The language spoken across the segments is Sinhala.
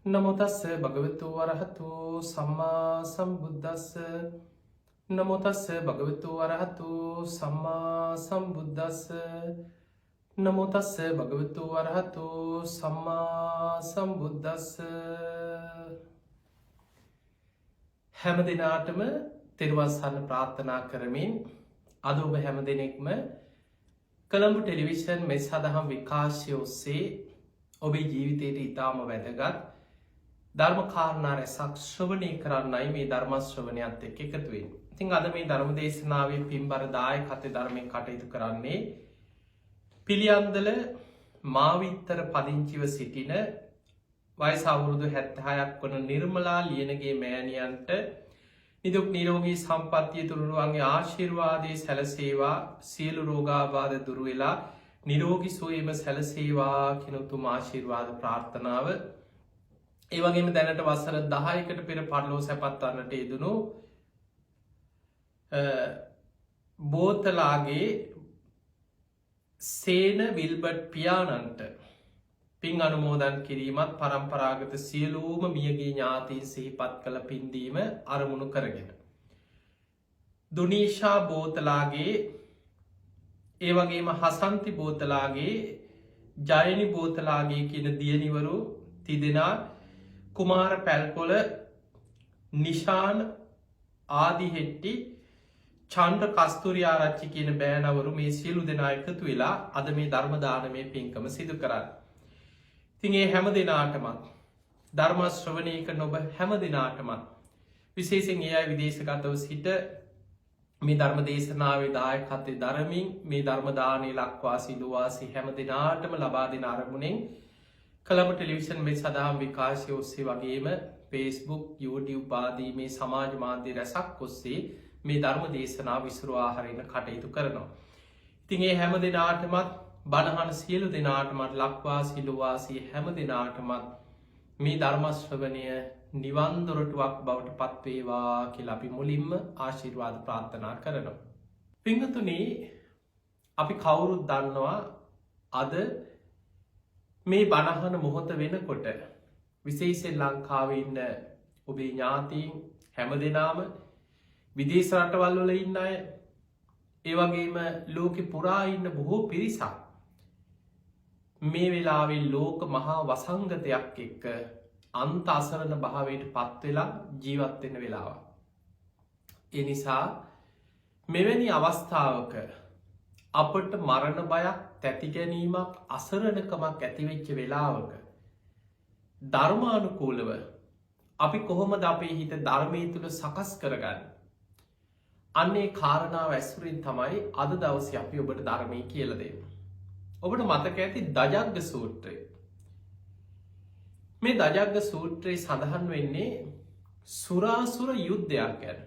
නමෝ තස්ස භගවතු වරහතු සම්මා සම්බුද්දස්ස නමෝ තස්ස භගවතු වරහතු සම්මා සම්බුද්දස්ස නමෝ තස්ස භගවතු වරහතු සම්මා සම්බුද්දස්ස හැම දිනාටම තෙරුවන් සරණ ප්‍රාර්ථනා කරමින් අද ඔබ හැම දිනෙකම කොළඹ ටෙලිවිෂන් මේ සදහම් විකාශය ඔස්සේ ඔබේ ජීවිතයට ඉතාම වැදගත් ධර්ම කාරණා රැසක් ශ්‍රවණය කරන්නයි මේ ධර්ම ශ්‍රවණයත් එක්ක එකතු වෙන්නේ. ඉතින් අද මේ ධර්ම දේශනාවේ පින්බර දායකත්වයෙන් ධර්මයෙන් කටයුතු කරන්නේ පිළියන්දල මාවිත්තර පදිංචිව සිටින වයස අවුරුදු 76ක් වන නිර්මලා ලියනගේ මෑණියන්ට නිදුක් නිරෝගී සම්පන්නිය තුනුරුවන්ගේ ආශිර්වාදයේ සැලසේවා, සියලු රෝගාබාධ දුරු වෙලා නිරෝගී සුවයම සැලසේවා කියන උතුම් ආශිර්වාද ප්‍රාර්ථනාව. ඒ වගේම දැනට වසර 10කට පෙර පරලෝ සැපත් වන්නට යෙදුණු බෝතලාගේ සේන විල්බර්ට් පියාණන්ට පින් අනුමෝදන් කිරීමත් පරම්පරාගත සියලුම මියගිය ඥාතීන් සිහිපත් කළ පින්දීම අරමුණු කරගෙන දුනීෂා බෝතලාගේ ඒ වගේම හසන්ති බෝතලාගේ ජයනි බෝතලාගේ කියන දියණිවරු තිදෙනා කුමාර පැල්කොළ නිශාන් ආදිහෙට්ටි චන්ද්‍ර කස්තුරියාරච්චි කියන බෑනවරු මේ සියලු දෙනා එකතු වෙලා අද මේ ධර්ම දානමය පින්කම සිදු කරන්නේ. ඉතින් ඒ හැම දිනාටමත් ධර්ම ශ්‍රවණය කරන ඔබ හැම දිනාටමත් විශේෂයෙන් ඒ අය විදේශගතව සිට මේ ධර්ම දේශනාවේ දායකත්වයෙන් දරමින් මේ ධර්ම දානය ලක්වා සිළුවාසී හැම දිනාටම ලබා දෙන අරමුණෙන් කොළඹ ටෙලිවිෂන් මේ සදහම් විකාශය ඔස්සේ වගේම Facebook, YouTube ආදී මේ සමාජ මාධ්‍ය රැසක් ඔස්සේ මේ ධර්ම දේශනාව විසුරුවා හරින කටයුතු කරනවා. ඉතින් ඒ හැම දිනාටමත් බණහන සියලු දෙනාටමත් ලක්වා සිළුවාසී හැම දිනාටමත් මේ ධර්ම ශ්‍රවණය නිවන් දොරටුවක් බවට පත්වේවා කියලා අපි මුලින්ම ආශිර්වාද ප්‍රාර්ථනා කරනවා. පින්වතුනි, අපි කවුරුත් දන්නවා අද මේ බණහන මොහොත වෙනකොට විශේෂයෙන් ලංකාවේ ඉන්න ඔබේ ඥාතීන් හැමදෙනාම විදේශ රටවල් වල ඉන්න අය, ඒ වගේම ලෝකෙ පුරා ඉන්න බොහෝ පිරිසක් මේ වෙලාවේ ලෝක මහා වසංගතයක් එක්ක අන්ත අසරණ භාවයට පත් වෙලා ජීවත් වෙන වෙලාව. ඒ නිසා මෙවැනි අවස්ථාවක අපට මරණ බයක්, තැති ගැනීමක්, අසරණකමක් ඇතිවෙච්ච වෙලාවක ධර්මානුකූලව අපි කොහොමද අපේ හිත ධර්මයේ තුල සකස් කරගන්නේ? අන්නේ කාරණාව ඇසුරින් තමයි අද දවසේ අපි ඔබට ධර්මයේ කියලා දෙන්නේ. ඔබට මතක ඇති දජග්ග සූත්‍රය. මේ දජග්ග සූත්‍රයේ සඳහන් වෙන්නේ සුරාසුර යුද්ධයක් ගැන.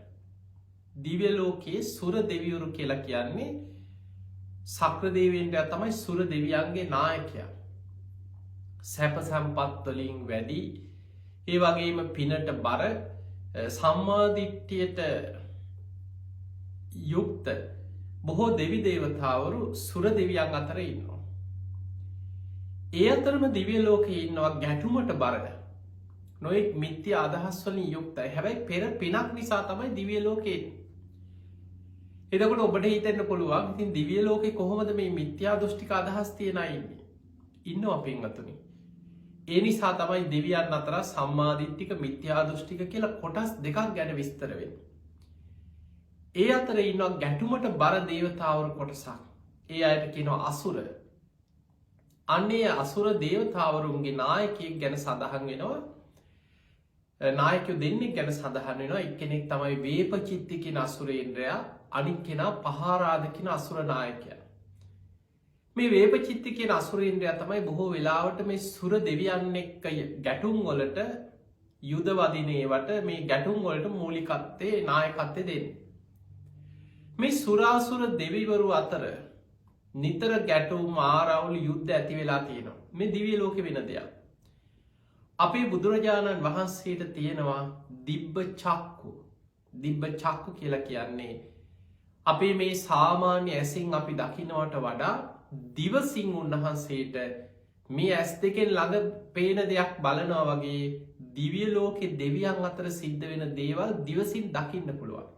දිව්‍ය ලෝකයේ සුර දෙවිවරු කියලා කියන්නේ සක්‍ර දෙවියන්ට තමයි සුර දෙවියන්ගේ නායකයා. සැප සම්පත් වලින් වැඩි, ඒ වගේම පිනට බර, සම්මාදිට්ඨියට යුක්ත බොහෝ දෙවි දේවතාවරු සුර දෙවියන් අතර ඉන්නවා. ඒ අතරම දිව්‍ය ලෝකයේ ඉන්නවා ගැටුමට බර නොයෙක් මිත්‍යා අදහස් වලින් යුක්තයි. හැබැයි පෙර පිනක් නිසා තමයි දිව්‍ය ලෝකේ. එතකොට ඔබට හිතෙන්න පුළුවන් ඉතින් දිව්‍ය ලෝකේ කොහොමද මේ මිත්‍යා දෘෂ්ටික අදහස් තියන අය ඉන්නේ? ඉන්නවා පින්වතුනි. ඒ නිසා තමයි දෙවියන් අතර සම්මාදිට්ඨික, මිත්‍යා දෘෂ්ටික කියලා කොටස් දෙකක් ගැන විස්තර වෙන්නේ. ඒ අතර ඉන්නවා ගැටුමට බර දේවතාවරු කොටසක්. ඒ අයට කියනවා අසුර. අන්නේ අසුර දේවතාවරුන්ගේ නායකයෙක් ගැන සඳහන් වෙනවා. නායකයෝ දෙන්නෙක් ගැන සඳහන් වෙනවා. එක්කෙනෙක් තමයි වේපචිත්ති කියන අසුරේන්ද්‍රයා, අනික් කෙනා පහාරාද කියන අසුර නායකයා. මේ වේපචිත්ති කියන අසුරේන්ද්‍රයා තමයි බොහෝ වෙලාවට මේ සුර දෙවියන් එක්ක ගැටුම් වලට යුද වදිනේවට මේ ගැටුම් වලට මූලිකත්වයේ නායකත්වය දෙන්නේ. මේ සුරාසුර දෙවිවරු අතර නිතර ගැටුම්, ආරවුල්, යුද්ධ ඇති වෙලා තියෙනවා. මේ දිව්‍ය ලෝකෙ වෙන දෙයක්. අපේ බුදුරජාණන් වහන්සේට තියෙනවා දිබ්බ චක්කු. දිබ්බ චක්කු කියලා කියන්නේ අපේ මේ සාමාන්‍ය ඇසින් අපි දකින්නවට වඩා දිවසින් උන්වහන්සේට මේ ඇස් දෙකෙන් ළඟ පේන දෙයක් බලනවා වගේ දිව්‍ය ලෝකෙ දෙවියන් අතර සිද්ධ වෙන දේවල් දිවසින් දකින්න පුළුවන්.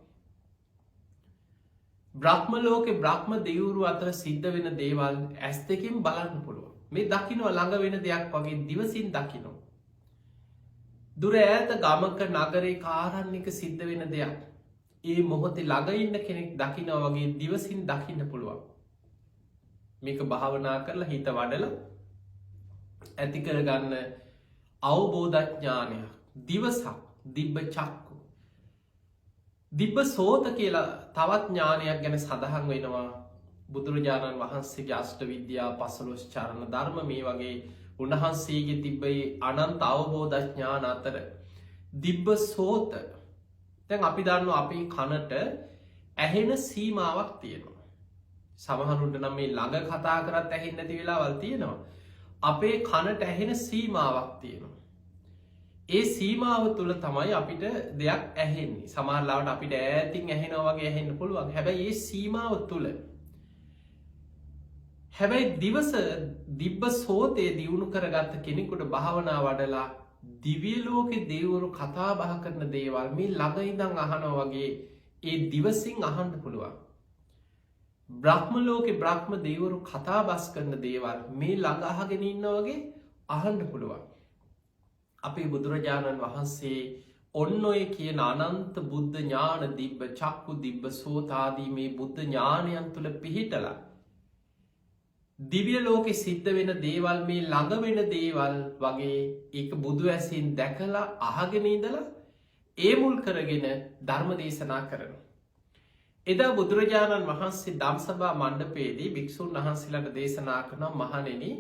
බ්‍රහ්ම ලෝකෙ බ්‍රහ්ම දෙවිවරු අතර සිද්ධ වෙන දේවල් ඇස් දෙකෙන් බලන්න පුළුවන්. මේ දකිනවා ළඟ වෙන දෙයක් වගේ දිවසින් දකිනවා. දුර ඈත ගමක නගරේ කාරණ්‍යක සිද්ධ වෙන දෙයක් ඒ මොහොතේ ළඟ ඉන්න කෙනෙක් දකිනවා වගේ දිවසින් දකින්න පුළුවන්. මේක භාවනා කරලා හිත වඩලා ඇති කරගන්න අවබෝධඥානයක් දිවසක් දිබ්බ චක්කු දිබ්බ සෝත කියලා තවත් ඥානයක් ගැන සඳහන් වෙනවා බුදුරජාණන් වහන්සේගේ අෂ්ට විද්‍යා 15 චරණ ධර්ම මේ වගේ උන්වහන්සේගේ තිබ්බේ අනන්ත අවබෝධඥාන අතර දිබ්බ සෝත දැන් අපි දන්නවා අපේ කනට ඇහෙන සීමාවක් තියෙනවා. සමහරුන්ට නම් මේ ළඟ කතා කරත් ඇහෙන්නේ නැති වෙලාවල් තියෙනවා. අපේ කනට ඇහෙන සීමාවක් තියෙනවා. ඒ සීමාව තුළ තමයි අපිට දෙයක් ඇහෙන්නේ. සමහර ලාවට අපිට ඈතින් ඇහෙනවා වගේ ඇහෙන්න පුළුවන්. හැබැයි ඒ සීමාව තුළ හැබැයි දිවස දිබ්බ සෝතේ දියුණු කරගත්ත කෙනෙකුට භාවනා වඩලා දිව්‍ය ලෝකේ දෙවිවරු කතා බහ කරන දේවල් මේ ළඟ ඉඳන් අහනවා වගේ ඒ දිවසින් අහන්න පුළුවන්. බ්‍රහ්ම ලෝකේ බ්‍රහ්ම දෙවිවරු කතා බස් කරන දේවල් මේ ළඟ අහගෙන ඉන්නා වගේ අහන්න පුළුවන්. අපේ බුදුරජාණන් වහන්සේ ඔන්න ඔය කියන අනන්ත බුද්ධ ඥාන දිබ්බ චක්කු දිබ්බ සෝත ආදී මේ බුද්ධ ඥානයන් තුල පිහිටලා දිව්‍ය ලෝකෙ සිද්ධ වෙන දේවල් මේ ළඟ වෙන දේවල් වගේ ඒක බුදු ඇසින් දැකලා අහගෙන ඉඳලා ඒ මුල් කරගෙන ධර්ම දේශනා කරනවා. එදා බුදුරජාණන් වහන්සේ ධම්සභා මණ්ඩපයේදී භික්ෂුන් වහන්සේලාට දේශනා කරන මහණෙනි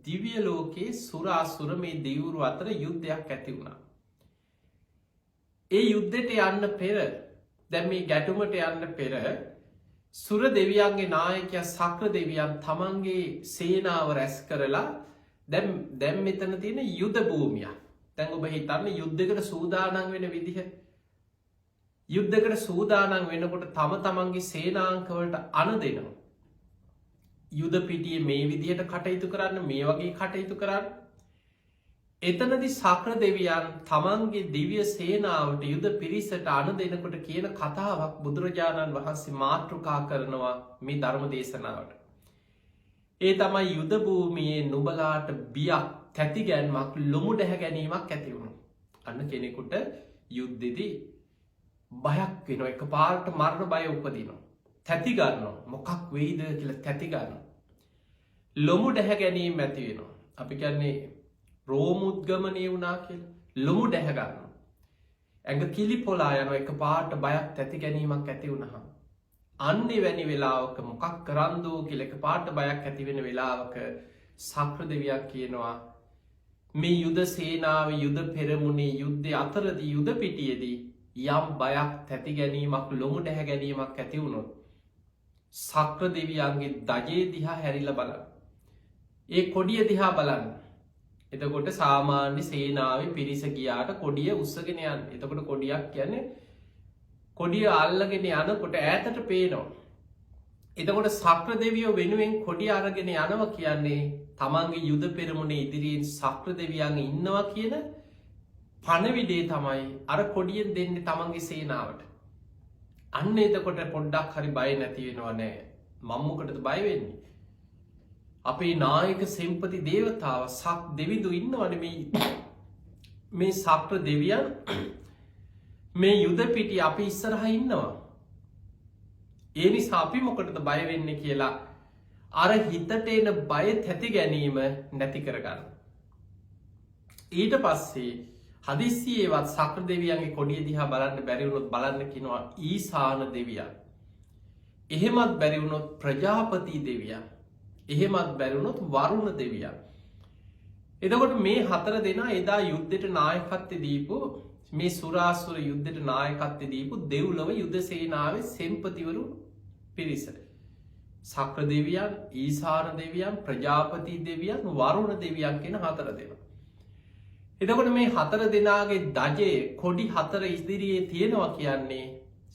දිව්‍ය ලෝකයේ සුර අසුර මේ දෙවිවරු අතර යුද්ධයක් ඇති වුණා. ඒ යුද්ධයට යන්න පෙර දැන් මේ ගැටුමට යන්න පෙර සුර දෙවියන්ගේ නායකයා සක්‍ර දෙවියන් තමන්ගේ සේනාව රැස් කරලා දැන් මෙතන තියෙන යුද භූමිය. දැන් ඔබ හිතන්න යුද්ධයකට සූදානම් වෙන විදිහ. යුද්ධයකට සූදානම් වෙනකොට තමන්ගේ සේනාංකවලට අණ දෙනවා. යුද පිටියේ මේ විදිහට කටයුතු කරන්න මේ වගේ කටයුතු කරන්න. එතනදි සක්‍ර දෙවියන් තමන්ගේ දිව්‍ය සේනාවට යුද පිරිසට අණ දෙනකොට කියන කතාවක් බුදුරජාණන් වහන්සේ මාතෘකා කරනවා මේ ධර්ම දේශනාවට. ඒ තමයි යුද භූමියේ නුබලාට බියක් තැතිගැන්මක් ලොමු ඩැහැ ගැනීමක් ඇති වුණු. අන්න කෙනෙකුට යුද්ධෙදී බයක් වෙන එක පාරට මරණ බය උපදිනවා. තැති ගන්නවා මොකක් වෙයිද කියලා තැති ගන්නවා. ලොමු ඩැහැ ගැනීම ඇති වෙනවා. අපි කියන්නේ රෝමුද්ගමනය වුණා කියලා ලොමු ඩැහැ ගන්නවා. ඇඟ කිලි පොලා යනවා එක පාරට බයක් තැති ගැනීමක් ඇති වුණහම. අන්නේ වැනි වෙලාවක මොකක් කරන්දෝ කියලා එක පාරට බයක් ඇති වෙන වෙලාවක සක්‍ර දෙවියන් කියනවා මේ යුද සේනාවේ යුද පෙරමුණේ යුද්ධය අතරදී යුද පිටියේදී යම් බයක් තැති ගැනීමක් ලොමු ඩැහැ ගැනීමක් ඇති වුණොත් සක්‍ර දෙවියන්ගේ දජේ දිහා හැරිලා බලන්න. ඒ කොඩිය දිහා බලන්න. එතකොට සාමාන්‍ය සේනාවේ පිරිස ගියාට කොඩිය උස්සගෙන යන්න. එතකොට කොඩියක් කියන්නේ කොඩිය අල්ලගෙන යනකොට ඈතට පේනවා. එතකොට සක්‍ර දෙවියෝ වෙනුවෙන් කොඩිය අරගෙන යනවා කියන්නේ තමන්ගේ යුද පෙරමුණේ ඉදිරියෙන් සක්‍ර දෙවියන් ඉන්නවා කියන පණවිඩේ තමයි අර කොඩියෙන් දෙන්නේ තමන්ගේ සේනාවට. අන්න එතකොට පොඩ්ඩක් හරි බය නැති වෙනවා නෑ. මම මොකටද බය වෙන්නේ? අපේ නායක සෙම්පති දේවතාව සක් දෙවිදු ඉන්නවනේ මේ සක්‍ර දෙවියන් මේ යුද පිටි අපි ඉස්සරහා ඉන්නවා. ඒ නිසා අපි මොකටද බය වෙන්නේ කියලා අර හිතට එන බය තැති ගැනීම නැති කරගන්න. ඊට පස්සේ හදිස්සියේවත් සක්‍ර දෙවියන්ගේ කොඩිය දිහා බලන්න බැරි වුණොත් බලන්න කියනවා ඊසාන දෙවියන්. එහෙමත් බැරි වුණොත් ප්‍රජාපති දෙවියන්. එහෙමත් බැරිවුණොත් වරුණ දෙවියන්. එතකොට මේ හතර දෙනා එදා යුද්ධයට නායකත්වය දීපු මේ සුරාසුර යුද්ධයට නායකත්වය දීපු දෙව්ලොව යුද සේනාවේ සෙම්පතිවරු පිරිස. සක්‍ර දෙවියන්, ඊසාන දෙවියන්, ප්‍රජාපති දෙවියන්, වරුණ දෙවියන් කියන හතර දෙනා. එතකොට මේ හතර දෙනාගේ දජේ කොඩි හතර ඉදිරියේ තියෙනවා කියන්නේ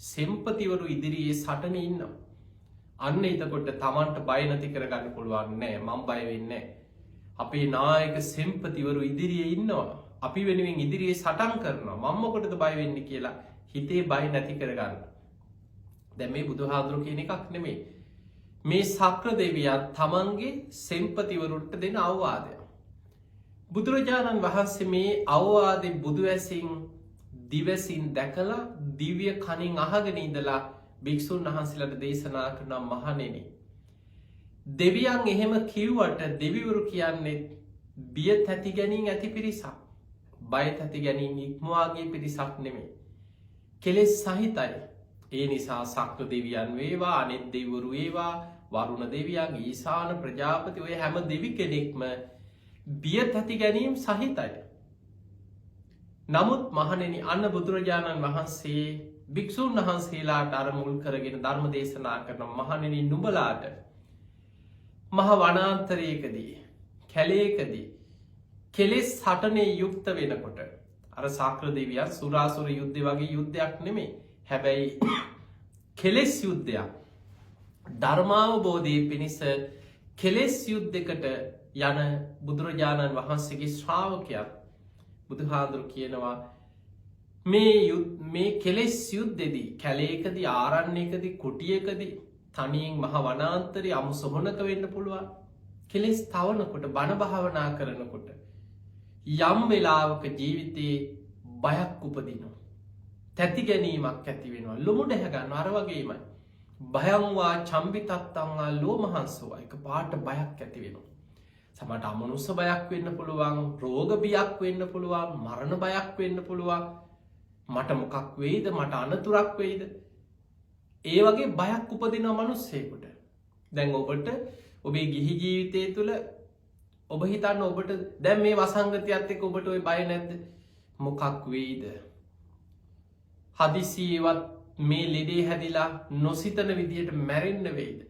සෙම්පතිවරු ඉදිරියේ සටනේ ඉන්නවා. අන්න එතකොට තමන්ට බය නැති කරගන්න පුළුවන් නෑ. මම බය වෙන්නේ නෑ. අපේ නායක සෙම්පතිවරු ඉදිරියේ ඉන්නවා. අපි වෙනුවෙන් ඉදිරියේ සටන් කරනවා. මම මොකටද බය වෙන්නේ කියලා හිතේ බය නැති කරගන්න. දැන් මේ බුදුහාඳුරු කියන එකක් නෙමෙයි. මේ සක්‍ර දෙවියන් තමන්ගේ සෙම්පතිවරුන්ට දෙන අවවාදය. බුදුරජාණන් වහන්සේ මේ අවවාදේ බුදු ඇසින් දිවසින් දැකලා දිව්‍ය කනින් අහගෙන ඉඳලා භික්ෂුන් වහන්සේලාට දේශනා කරන මහණෙනි, දෙවියන් එහෙම කිව්වට දෙවිවරු කියන්නේ බිය තැති ගැනීම ඇති පිරිසක්. බය තැති ගැනීම ඉක්මවා ගිය පිරිසක් නෙමෙයි. කෙලෙස් සහිතයි. ඒ නිසා සක්‍ර දෙවියන් වේවා, අනෙත් දෙවිවරු වේවා, වරුණ දෙවියන්, ඊසාන ප්‍රජාපති ඔය හැම දෙවි කෙනෙක්ම බිය තැති ගැනීම සහිතයි. නමුත් මහණෙනි, අන්න බුදුරජාණන් වහන්සේ භික්ෂුන් වහන්සේලාට අර මුල් කරගෙන ධර්ම දේශනා කරන මහණෙනි, නුඹලාට මහ වනාන්තරයකදී කැලේකදී කෙලෙස් හටනේ යුක්ත වෙනකොට, අර සක්‍ර දෙවියන් සුරාසුර යුද්ධය වගේ යුද්ධයක් නෙමෙයි. හැබැයි කෙලෙස් යුද්ධයක්. ධර්මාවබෝධය පිණිස කෙලෙස් යුද්ධයකට යන බුදුරජාණන් වහන්සේගේ ශ්‍රාවකයන් බුදුහාඳුරු කියනවා මේ කෙලෙස් යුද්ධෙදී කැලේකදී, ආරණ්‍යකදී, කුටියකදී, තනියෙන් මහ වනාන්තරේ අමු සොහනක වෙන්න පුළුවන්. කෙලෙස් තවනකොට, බණ භාවනා කරනකොට යම් වෙලාවක ජීවිතේ බයක් උපදිනවා. තැති ගැනීමක් ඇති වෙනවා. ලොමු දැහ ගන්නවා. අර වගේමයි. භයංවා චම්බිතත්තංවා ලෝමහංසෝ, එක පාට බයක් ඇති වෙනවා. සමහරට අමනුස්ස බයක් වෙන්න පුළුවන්, රෝග බියක් වෙන්න පුළුවන්, මරණ බයක් වෙන්න පුළුවන්. මට මොකක් වෙයිද? මට අනතුරක් වෙයිද? ඒ වගේ බයක් උපදිනවා මිනිස්සෙකුට. දැන් ඔබට ඔබේ ගිහි ජීවිතය තුළ ඔබ හිතන්න, ඔබට දැන් මේ වසංගතයත් එක්ක ඔබට ওই බය නැද්ද? මොකක් වෙයිද? හදිසියේවත් මේ ලෙඩේ හැදිලා නොසිතන විදිහට මැරෙන්න වෙයිද?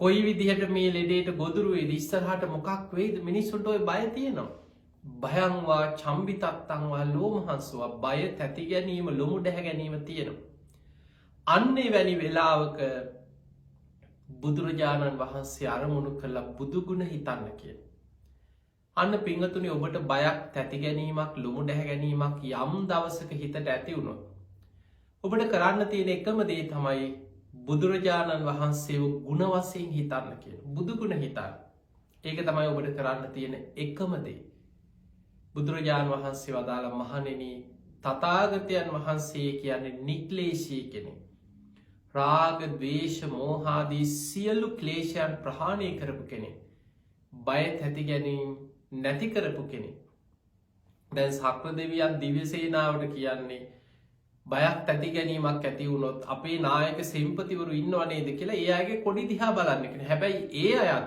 කොයි විදිහට මේ ලෙඩේට ගොදුරු වෙයිද? ඉස්සරහට මොකක් වෙයිද? මිනිස්සුන්ට ওই බය තියෙනවා. භයංවා චම්බිතත්තංවා ලෝමහංසෝ, බය තැති ගැනීම, ලොමු දැහ ගැනීම තියෙනවා. අන්නේ වැනි වෙලාවක බුදුරජාණන් වහන්සේ අරමුණු කළ බුදුගුණ හිතන්න කියන. අන්න පිංගතුනි, ඔබට බයක් තැති ගැනීමක්, ලොමු දැහ ගැනීමක් යම් දවසක හිතට ඇති වුණොත් ඔබට කරන්න තියෙන එකම දේ තමයි බුදුරජාණන් වහන්සේව ගුණ වශයෙන් හිතන්න කියන. බුදුගුණ හිතන්න. ඒක තමයි ඔබට කරන්න තියෙන එකම දේ. බුදුරජාණන් වහන්සේ වදාළ මහණෙනි, තථාගතයන් වහන්සේ කියන්නේ නික්ලේශී කෙනෙක්. රාග, ද්වේෂ, මෝහාදී සියලු ක්ලේශයන් ප්‍රහාණය කරපු කෙනෙක්. බය තැති ගැනීම නැති කරපු කෙනෙක්. දැන් සක්‍ර දෙවියන් දිව්‍ය සේනාවට කියන්නේ බයක් තැති ගැනීමක් ඇති වුණොත් අපේ නායක සෙම්පතිවරු ඉන්නව නේද කියලා ඒ අයගේ කොඩි දිහා බලන්න කෙනෙක්. හැබැයි ඒ අයත්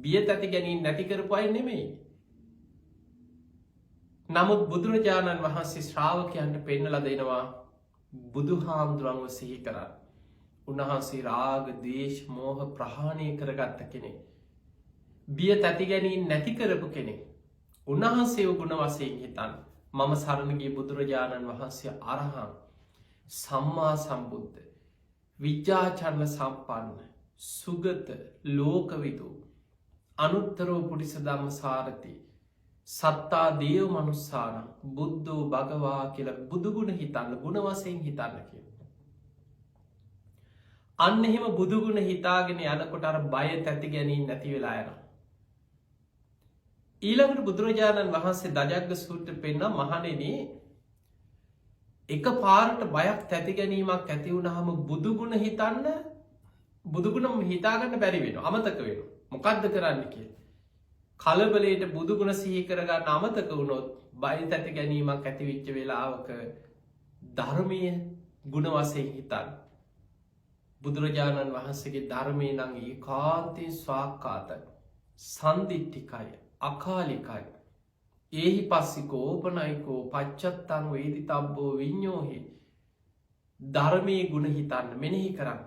බිය තැති ගැනීම නැති කරපු අය නෙමෙයි. නමුත් බුදුරජාණන් වහන්සේ ශ්‍රාවකයන්ට පෙන්නලා දෙනවා බුදුහාමුදුරන්ව සිහි කරන්න. උන්වහන්සේ රාග, ද්වේෂ, මෝහ ප්‍රහාණය කරගත්ත කෙනෙක්. බිය තැති ගැනීම නැති කරපු කෙනෙක්. උන්වහන්සේව ගුණ වශයෙන් හිතන්න. මම සරණ ගිය බුදුරජාණන් වහන්සේ අරහං, සම්මා සම්බුද්ධ, විජ්ජාචරණ සම්පන්න, සුගත, ලෝකවිදු, අනුත්තරෝ පුරිස ධම්ම සාරති, සත්තා දේව මනුස්සාන, බුද්ධෝ භගවා කියලා බුදුගුණ හිතන්න, ගුණ වශයෙන් හිතන්න කියන. අන්න එහෙම බුදුගුණ හිතාගෙන යනකොට අර බය තැති ගැනීම නැති වෙලා යනවා. ඊළඟට බුදුරජාණන් වහන්සේ දජග්ග සූත්‍රයේ පෙන්නන මහණෙනි, එක පාරට බයක් තැති ගැනීමක් ඇති වුණාම බුදුගුණ හිතන්න, බුදුගුණ හිතාගන්න බැරි වෙනවා, අමතක වෙනවා. මොකද්ද කරන්න කියලා. කලබලයට බුදුගුණ සිහි කරගන්න අමතක වුණොත් බය තැති ගැනීමක් ඇති වෙච්ච වෙලාවක ධර්මයේ ගුණ වශයෙන් හිතන්න. බුදුරජාණන් වහන්සේගේ ධර්මයේ නම් ඒකාන්තයෙන් ස්වාක්කාතයි, සන්දිට්ඨිකයි, අකාලිකයි. ඒහි පස්සිකෝ ඕපනයිකෝ පච්චත්තං වේදිතබ්බෝ විඤ්ඤෝහි. ධර්මයේ ගුණ හිතන්න, මෙනෙහි කරන්න.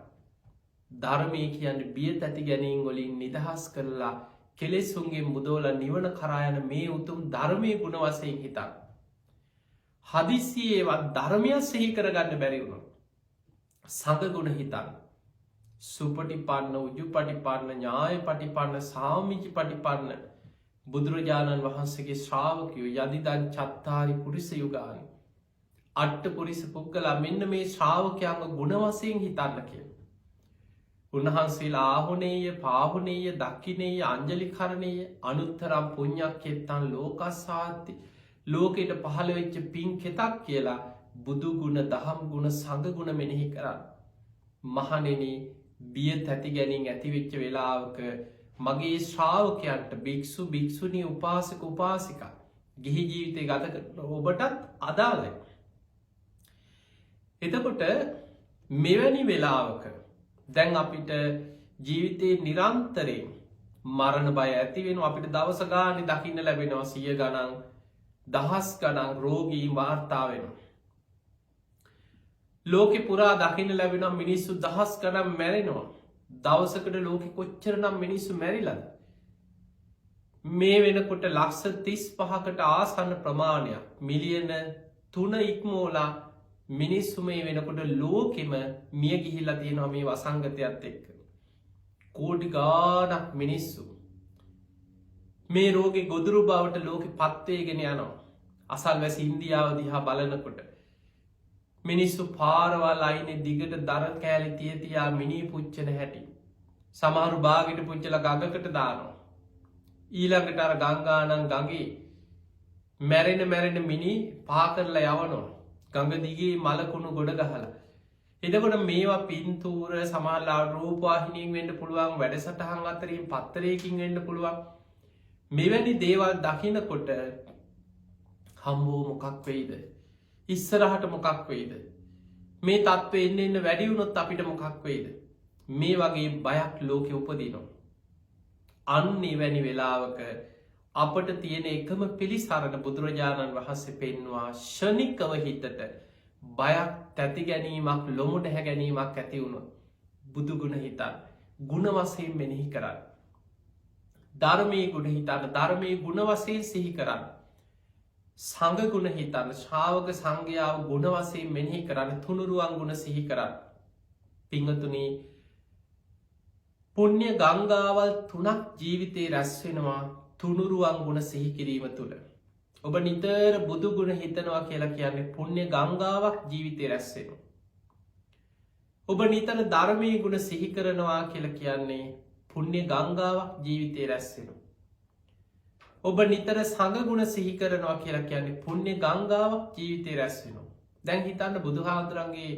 ධර්මයේ කියන්නේ බිය තැති ගැනීම වලින් නිදහස් කරලා කෙලෙසුන්ගෙන් මුදවලා නිවන කරා යන මේ උතුම් ධර්මයේ ගුණ වශයෙන් හිතන්න. හදිසියේවත් ධර්මය සිහි කරගන්න බැරි වුණොත් සංඝ ගුණ හිතන්න. සුපටිපන්න, උජුපටිපන්න, ඥායපටිපන්න, සාමිචිපටිපන්න බුදුරජාණන් වහන්සේගේ ශ්‍රාවකයෝ යදිදන් චත්තාරි පුරිස යුගානි අට්ට පුරිස පුද්ගලා මෙන්න මේ ශ්‍රාවකයන්ව ගුණ වශයෙන් හිතන්න කියලා. උන්වහන්සේලා ආහුනේය පාහුනේය දක්කිනේය අංජලිකරණය අනුත්තරම් පුඤ්ඤක්කෙත්තන් ලෝකස්සාති ලෝකෙට පහළ වෙච්ච පින් කෙතක් කියලා බුදු ගුණ දහම් ගුණ සංඝ ගුණ මෙනෙහි කරන්න. මහණෙනි බිය තැති ගැනින් ඇතිවෙච්ච වෙලාවක මගේ ශ්‍රාවකයන්ට භික්ෂු භික්ෂුණී උපාසක උපාසිකා ගිහි ජීවිතය ගත කරන ඔබටත් අදාළයි. එතකොට මෙවැනි වෙලාවක දැන් අපිට ජීවිතයේ නිරන්තරයෙන් මරණ බය ඇති වෙන අපිට දවස ගානේ දකින්න ලැබෙනවා 100 ගණන් දහස් ගණන් රෝගී වාර්තා වෙනවා. ලෝකෙ පුරා දකින්න ලැබෙනවා මිනිස්සු දහස් ගණන් මැරෙනවා. දවසකට ලෝකෙ කොච්චරනම් මිනිස්සු මැරිලාද? මේ වෙනකොට ලක්ෂ 35කට ආසන්න ප්‍රමාණයක් මිලියන 3 ඉක්මෝලා මිනිස්සු මේ වෙනකොට ලෝකෙම මිය ගිහිල්ලා තියෙනවා මේ වසංගතයත් එක්ක. කෝටි ගාණක් මිනිස්සු මේ රෝගේ ගොදුරු බවට ලෝකෙ පත්වේගෙන යනවා. අසල්වැසි ඉන්දියාව දිහා බලනකොට මිනිස්සු පාරවල් අයිනේ දිගට දර කෑලි තියතියා මිනී පුච්චන හැටි. සමහරු බාගෙට පුච්චලා ගඟකට දානවා. ඊළඟට අර ගංගානම් ගඟේ මැරෙන මිනි පහ කරලා යවනවා. ගඟ දිගේ මලකුණු ගොඩ ගහලා. එතකොට මේවා පින්තූර සමහරලා රූපවාහිනියෙන් වෙන්න පුළුවන්, වැඩසටහන් අතරින් පත්තරයකින් වෙන්න පුළුවන්. මෙවැනි දේවල් දකිනකොට හම්බෝ මොකක් වෙයිද? ඉස්සරහට මොකක් වෙයිද? මේ තත්ත්වෙ එන්න වැඩි වුණොත් අපිට මොකක් වෙයිද? මේ වගේ බයක් ලෝකෙ උපදිනවා. අන්න එවැනි වෙලාවක අපට තියෙන එකම පිළිසරණ බුදුරජාණන් වහන්සේ පෙන්වා ෂණිකව හිතට බයක් තැති ගැනීමක් ලොමු ඩැහැ ගැනීමක් ඇති වුණොත් බුදුගුණ හිතන්න ගුණ වශයෙන් මෙනෙහි කරන්න. ධර්මයේ ගුණ හිතන්න ධර්මයේ ගුණ වශයෙන් සිහි කරන්න. සංඝ ගුණ හිතන්න ශ්‍රාවක සංඝයාව ගුණ වශයෙන් මෙනෙහි කරන්න තුනුරුවන් ගුණ සිහි කරන්න. පින්වතුනි පුණ්‍ය ගංගාවල් 3ක් ජීවිතේ රැස් වෙනවා තුනුරුවන් ගුණ සිහි කිරීම තුළ. ඔබ නිතර බුදු ගුණ හිතනවා කියලා කියන්නේ පුණ්‍ය ගංගාවක් ජීවිතේ රැස් වෙනවා. ඔබ නිතර ධර්මයේ ගුණ සිහි කරනවා කියලා කියන්නේ පුණ්‍ය ගංගාවක් ජීවිතේ රැස් වෙනවා. ඔබ නිතර සංඝ ගුණ සිහි කරනවා කියලා කියන්නේ පුණ්‍ය ගංගාවක් ජීවිතේ රැස් වෙනවා. දැන් හිතන්න බුදුහාමුදුරන්ගේ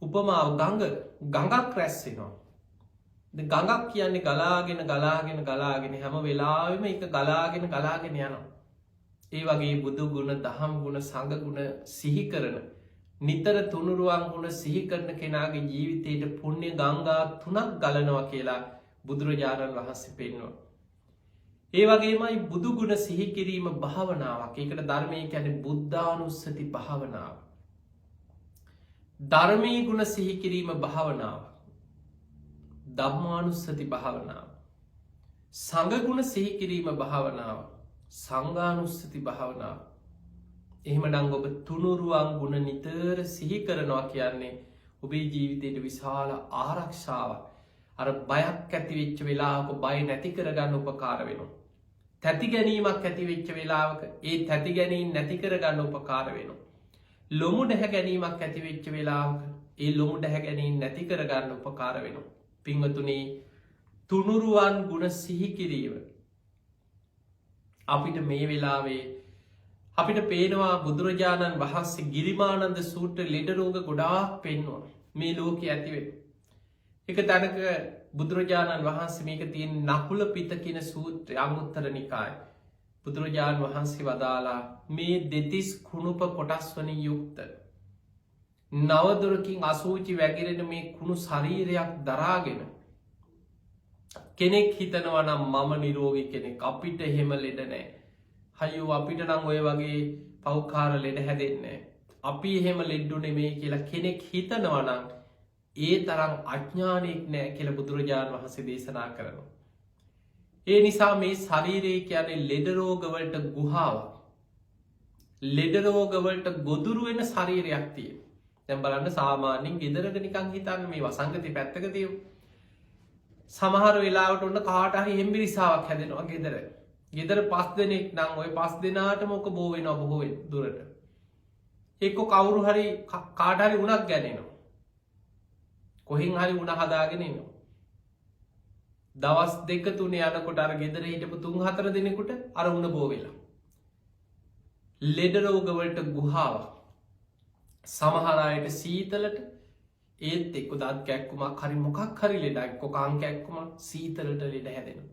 උපමාව ගඟක් රැස් වෙනවා. ගඟක් කියන්නේ ගලාගෙන හැම වෙලාවෙම එක ගලාගෙන යනවා. ඒ වගේ බුදු ගුණ දහම් ගුණ සංඝ ගුණ සිහි කරන නිතර තුනුරුවන් ගුණ සිහි කරන කෙනාගේ ජීවිතයට පුණ්‍ය ගංගා 3ක් ගලනවා කියලා බුදුරජාණන් වහන්සේ පෙන්වනවා. ඒ වගේමයි බුදු ගුණ සිහි කිරීම භාවනාවක්. ඒකට ධර්මයේ කියන්නේ බුද්ධානුස්සති භාවනාව. ධර්මයේ ගුණ සිහි කිරීම භාවනාව. ධම්මානුස්සති භාවනාව. සංඝ ගුණ සිහි කිරීම භාවනාව. සංඝානුස්සති භාවනාව. එහෙමනම් ඔබ තුනුරුවන් ගුණ නිතර සිහි කරනවා කියන්නේ ඔබේ ජීවිතයට විශාල ආරක්ෂාවක්. අර බයක් ඇති වෙච්ච වෙලාවක බය නැති කරගන්න උපකාර වෙනවා. තැති ගැනීමක් ඇති වෙච්ච වෙලාවක ඒ තැති ගැනීම නැති කරගන්න උපකාර වෙනවා. ලොමු ඩැහැ ගැනීමක් ඇති වෙච්ච වෙලාවක ඒ ලොමු ඩැහැ ගැනීම නැති කරගන්න උපකාර වෙනවා. පින්වතුනි තුනුරුවන් ගුණ සිහි කිරීම අපිට මේ වෙලාවේ අපිට පේනවා බුදුරජාණන් වහන්සේ ගිරිමානන්ද සූත්‍ර ලෙඩ රෝග ගොඩාක් පෙන්වනවා මේ ලෝකෙ ඇති වෙන. එක තැනක බුදුරජාණන් වහන්සේ මේක තියෙන නකුල පිත කියන සූත්‍රය අංගුත්තර නිකායේ බුදුරජාණන් වහන්සේ වදාලා මේ දෙතිස් කුණුප කොටස් වලින් යුක්ත නවදොරකින් අසූචි වැగిරෙන මේ කුණු ශරීරයක් දරාගෙන කෙනෙක් හිතනවා නම් මම නිරෝගී කෙනෙක් අපිට එහෙම ලෙඩ නැහැ. අයියෝ අපිට නම් ඔය වගේ පෞකාර ලෙඩ හැදෙන්නේ අපි එහෙම ලෙඩු නෙමෙයි කියලා කෙනෙක් හිතනවා නම් ඒ තරම් අඥානෙක් නෑ කියලා බුදුරජාණන් වහන්සේ දේශනා කරනවා. ඒ නිසා මේ ශරීරය කියන්නේ ලෙඩ රෝග වලට ගුහාවක්. ලෙඩ රෝග වලට ගොදුරු වෙන ශරීරයක් තියෙනවා. දැන් බලන්න සාමාන්‍යයෙන් ගෙදරක නිකන් හිතන්න මේ වසංගතේ පැත්තක තියමු. සමහර වෙලාවට ඔන්න කාට හරි හෙම්බිරිසාවක් හැදෙනවා ගෙදර. ගෙදර 5 දෙනෙක් නම් ඔය 5 දෙනාටම ඔක බෝ වෙනවා බොහෝ දුරට. එක්ක කවුරු හරි කාට හරි උණක් ගැනෙනවා. කොහෙන් හරි උණ හදාගෙන එනවා. දවස් 2-3 යනකොට අර ගෙදර හිටපු 3-4 දෙනෙකුට අර උණ බෝ වෙලා. ලෙඩ රෝග වලට ගුහාවක්. සමහර අයට සීතලට ඒත් එක්ක දත් කැක්කුමක් හරි මොකක් හරි ලෙඩක් එක්ක කන් කැක්කුමක් සීතලට ලෙඩ හැදෙනවා.